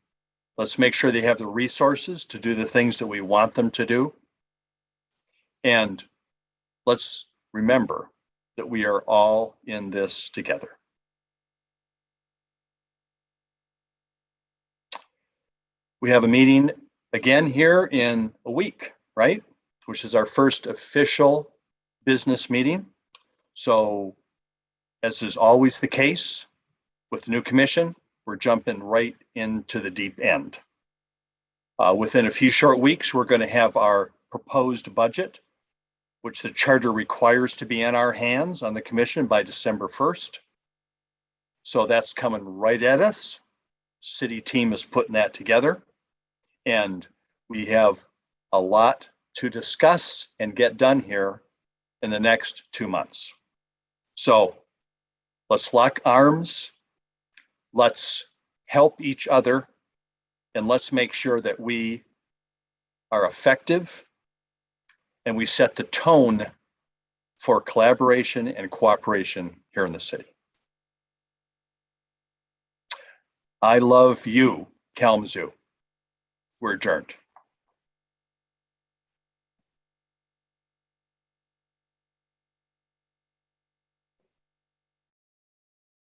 Let's make sure they have the resources to do the things that we want them to do. And let's remember that we are all in this together. We have a meeting again here in a week, right? Which is our first official business meeting. So, as is always the case with the new commission, we're jumping right into the deep end. Within a few short weeks, we're going to have our proposed budget, which the charter requires to be in our hands on the commission by December 1st. So that's coming right at us. City team is putting that together, and we have a lot to discuss and get done here in the next 2 months. So let's lock arms. Let's help each other, and let's make sure that we are effective and we set the tone for collaboration and cooperation here in the city. I love you, Kalamazoo. We're adjourned.